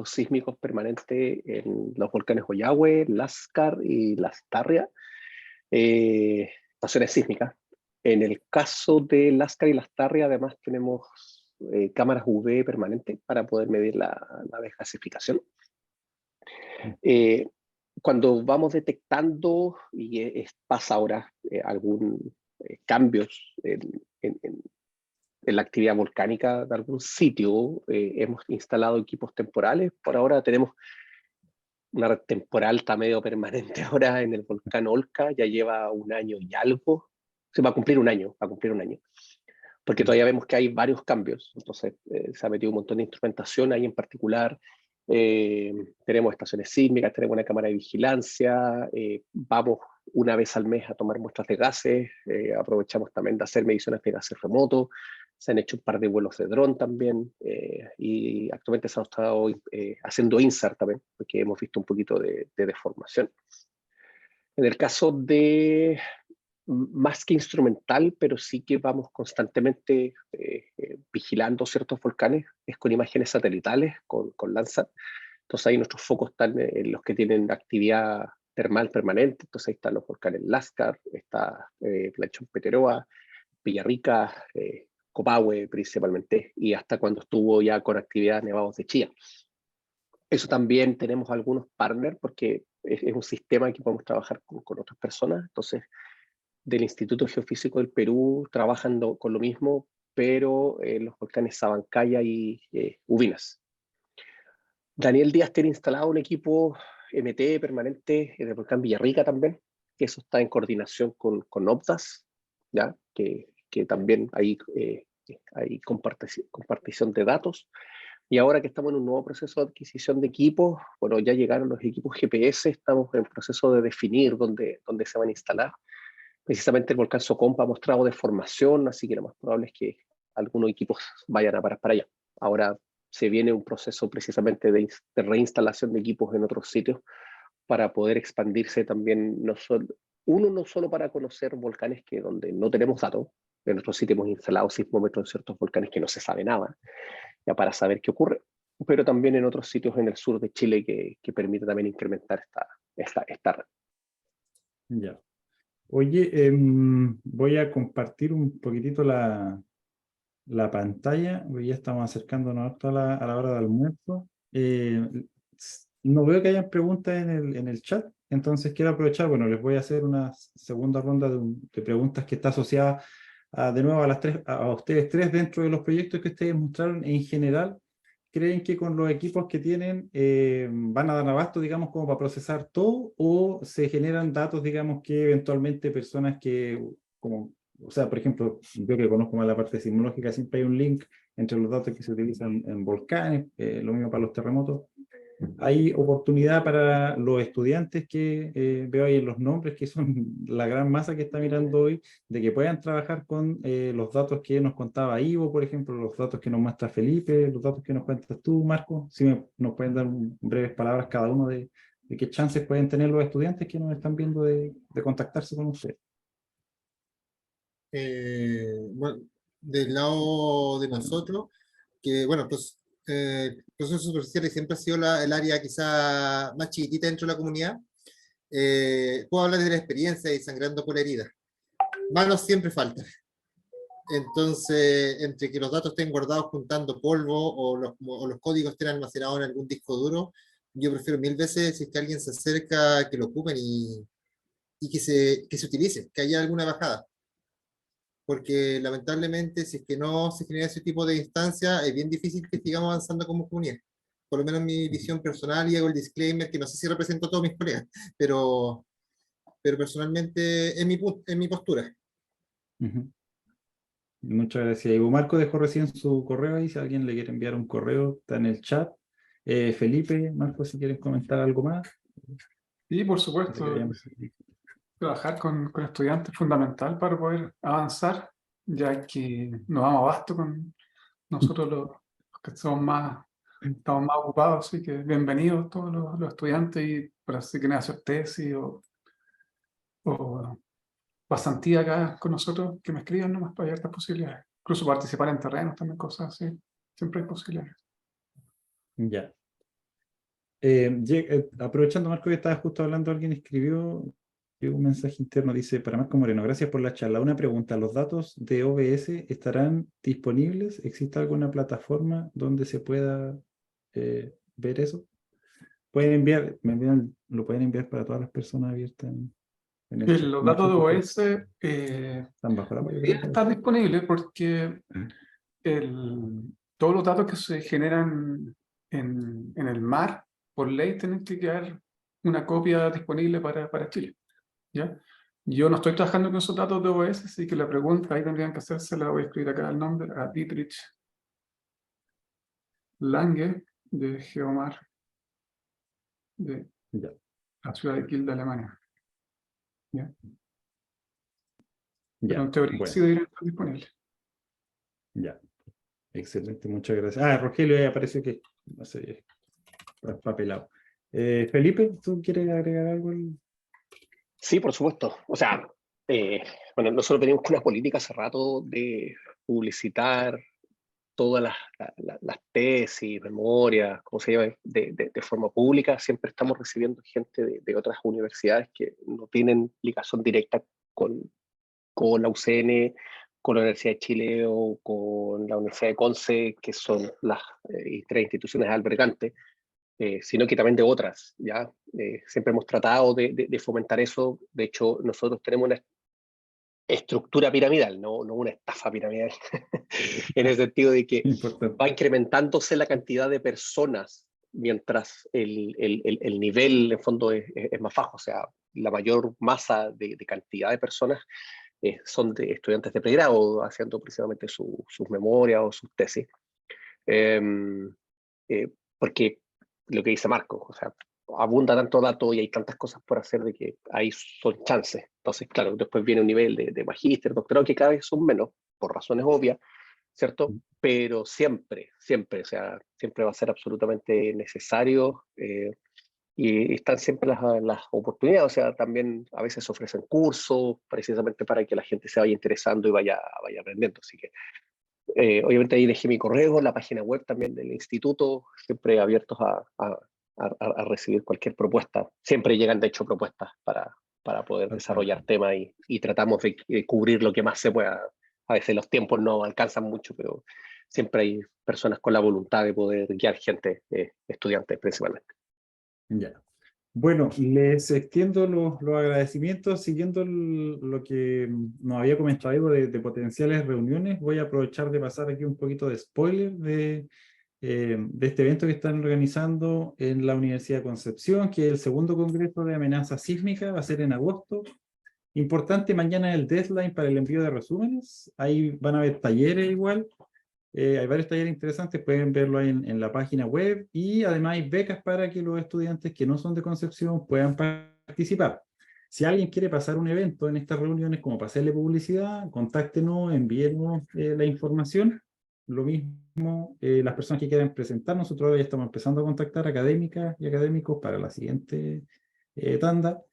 sísmicos permanentes en los volcanes Ollagüe, Lascar y Lastarria, estaciones sísmicas. En el caso de Lascar y Lastarria, además tenemos cámaras UV permanentes para poder medir la desgasificación. Cuando vamos detectando, y pasa ahora algún cambios en la actividad volcánica de algún sitio, hemos instalado equipos temporales. Por ahora tenemos una red temporal, está medio permanente ahora en el volcán Olca, ya lleva un año y algo. Se va a cumplir un año, porque todavía vemos que hay varios cambios. Entonces se ha metido un montón de instrumentación ahí en particular. Tenemos estaciones sísmicas, tenemos una cámara de vigilancia, vamos una vez al mes a tomar muestras de gases, aprovechamos también de hacer mediciones de gases remotos, se han hecho un par de vuelos de dron también, y actualmente se ha estado haciendo INSAR también, porque hemos visto un poquito de deformación. En el caso de más que instrumental, pero sí que vamos constantemente vigilando ciertos volcanes, es con imágenes satelitales, con Landsat. Entonces ahí nuestros focos están en los que tienen actividad termal permanente. Entonces ahí están los volcanes Lascar, está Planchón Peteroa, Villarrica, Copahue principalmente, y hasta cuando estuvo ya con actividad Nevados de Chía. Eso también tenemos algunos partners, porque es un sistema que podemos trabajar con otras personas. Entonces, del Instituto Geofísico del Perú trabajan con lo mismo, pero los volcanes Sabancaya y Ubinas. Daniel Díaz tiene instalado un equipo MT permanente en el volcán Villarrica también, que eso está en coordinación con OPDAS, ¿ya? Que también hay compartición de datos. Y ahora que estamos en un nuevo proceso de adquisición de equipos, bueno, ya llegaron los equipos GPS, estamos en proceso de definir dónde se van a instalar. Precisamente el volcán Socompa ha mostrado deformación, así que lo más probable es que algunos equipos vayan a parar para allá. Ahora se viene un proceso precisamente de reinstalación de equipos en otros sitios para poder expandirse también, no solo para conocer volcanes donde no tenemos datos, en otros sitios hemos instalado sismómetros en ciertos volcanes que no se sabe nada, ya para saber qué ocurre, pero también en otros sitios en el sur de Chile que permite también incrementar esta red. Ya. Oye, voy a compartir un poquitito la pantalla, porque ya estamos acercándonos harto a la hora de almuerzo. No veo que hayan preguntas en el chat, entonces quiero aprovechar, bueno, les voy a hacer una segunda ronda de preguntas que está asociada de nuevo a ustedes tres dentro de los proyectos que ustedes mostraron en general. ¿Creen que con los equipos que tienen van a dar abasto, digamos, como para procesar todo, o se generan datos, digamos, que eventualmente personas que, como, o sea, por ejemplo, yo que conozco más la parte sismológica, siempre hay un link entre los datos que se utilizan en volcanes, lo mismo para los terremotos? Hay oportunidad para los estudiantes que veo ahí en los nombres, que son la gran masa que está mirando hoy, de que puedan trabajar con los datos que nos contaba Ivo, por ejemplo, los datos que nos muestra Felipe, los datos que nos cuentas tú, Marco. Si nos pueden dar breves palabras cada uno de qué chances pueden tener los estudiantes que nos están viendo de contactarse con ustedes. Bueno, del lado de nosotros, que bueno, pues Procesos superficiales siempre ha sido el área quizá más chiquitita dentro de la comunidad. Puedo hablar de la experiencia y sangrando por la herida. Manos siempre faltan. Entonces, entre que los datos estén guardados juntando polvo o los códigos estén almacenados en algún disco duro, yo prefiero 1000 veces, si es que alguien se acerca, que lo ocupen y que se utilice, que haya alguna bajada. Porque lamentablemente, si es que no se genera ese tipo de instancia, es bien difícil que sigamos avanzando como comunidad. Por lo menos mi visión personal, y hago el disclaimer, que no sé si represento a todos mis colegas, pero personalmente es mi postura. Ujú. Muchas gracias. Ivo Marco dejó recién su correo ahí, si alguien le quiere enviar un correo, está en el chat. Felipe, Marco, si quieres comentar algo más. Y por Así que supuesto, veamos. trabajar con estudiantes es fundamental para poder avanzar, ya que no damos abasto con nosotros los que estamos más ocupados, así que bienvenidos todos los estudiantes y para si quieren hacer tesis o pasantía acá con nosotros, que me escriban nomás para ver las posibilidades. Incluso participar en terrenos también, cosas así. Siempre hay posibilidades. Ya. Aprovechando, Marco, que estabas justo hablando, alguien escribió un mensaje interno, dice, para Marco Moreno, gracias por la charla. Una pregunta, ¿los datos de OBS estarán disponibles? ¿Existe alguna plataforma donde se pueda ver eso? Pueden enviar, lo pueden enviar para todas las personas abiertas en el chat. Los No datos sé de si OS están bajo la mano, yo creo deberían que- estar disponibles porque todos los datos que se generan en el mar, por ley, tienen que quedar una copia disponible para Chile. ¿Ya? Yo no estoy trabajando con esos datos de OBS, así que la pregunta ahí tendrían que hacerse, la voy a escribir acá el nombre, a Dietrich Lange, de Geomar, de Ya, la ciudad de Kiel, de Alemania. ¿Ya? Pero ya, en teoría bueno, sí deberían estar disponibles. ya. Excelente, muchas gracias. Ah, Rogelio, ahí apareció que, no sé, papelado. Felipe, ¿tú quieres agregar algo? Sí, por supuesto. O sea, bueno, nosotros venimos con una política hace rato de publicitar todas las tesis, memorias, como se llama, de forma pública. Siempre estamos recibiendo gente de otras universidades que no tienen ligación directa con la UCN, con la Universidad de Chile o con la Universidad de Conce, que son las tres instituciones albergantes, sino que también de otras, ¿ya? Siempre hemos tratado de fomentar eso. De hecho, nosotros tenemos una estructura piramidal, no una estafa piramidal, en el sentido de que Importante. va incrementándose la cantidad de personas mientras el nivel, en fondo, es más bajo. O sea, la mayor masa de cantidad de personas son de estudiantes de pregrado haciendo precisamente sus memorias o sus tesis. Porque lo que dice Marco, o sea, abunda tanto dato y hay tantas cosas por hacer de que ahí son chances. Entonces, claro, después viene un nivel de magíster, doctorado, que cada vez son menos, por razones obvias, ¿cierto? Pero siempre, o sea, siempre va a ser absolutamente necesario y están siempre las oportunidades. O sea, también a veces ofrecen cursos precisamente para que la gente se vaya interesando y vaya aprendiendo. Así que obviamente ahí dejé mi correo, la página web también del instituto, siempre abiertos a recibir cualquier propuesta. Siempre llegan, de hecho, propuestas para poder desarrollar temas y tratamos de cubrir lo que más se pueda. A veces los tiempos no alcanzan mucho, pero siempre hay personas con la voluntad de poder guiar gente, estudiantes principalmente. Ya. Bueno, les extiendo los agradecimientos siguiendo lo que nos había comentado Ivo de potenciales reuniones. Voy a aprovechar de pasar aquí un poquito de spoiler de este evento que están organizando en la Universidad de Concepción, que es el segundo congreso de amenaza sísmica, va a ser en agosto. Importante, mañana es el deadline para el envío de resúmenes. Ahí van a haber talleres igual. Hay varios talleres interesantes, pueden verlo ahí en la página web y además hay becas para que los estudiantes que no son de Concepción puedan participar. Si alguien quiere pasar un evento en estas reuniones como para hacerle publicidad, contáctenos, envíenos la información. Lo mismo, las personas que quieran presentar, nosotros ya estamos empezando a contactar académicas y académicos para la siguiente tanda.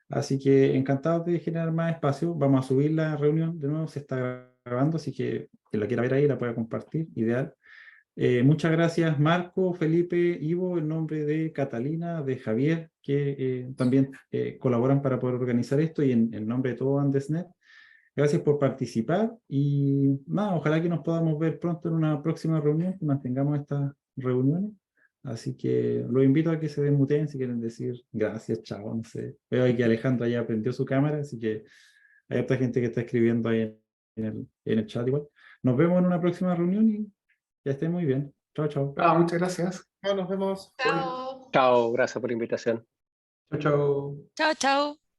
Así que encantados de generar más espacio. Vamos a subir la reunión de nuevo, se está grabando, así que quien la quiera ver ahí la puede compartir, ideal. Muchas gracias Marco, Felipe, Ivo, en nombre de Catalina, de Javier, que también colaboran para poder organizar esto, y en nombre de todo Andesnet. Gracias por participar y nada, ojalá que nos podamos ver pronto en una próxima reunión, que mantengamos estas reuniones. Así que los invito a que se desmuteen si quieren decir gracias, chao, no sé. Veo que Alejandra ya prendió su cámara, así que hay otra gente que está escribiendo ahí en el chat igual. Nos vemos en una próxima reunión y ya estén muy bien. Chao, chao. Muchas gracias. Nos vemos. Chao. Chao, gracias por la invitación. Chau, chau. Chao, chao.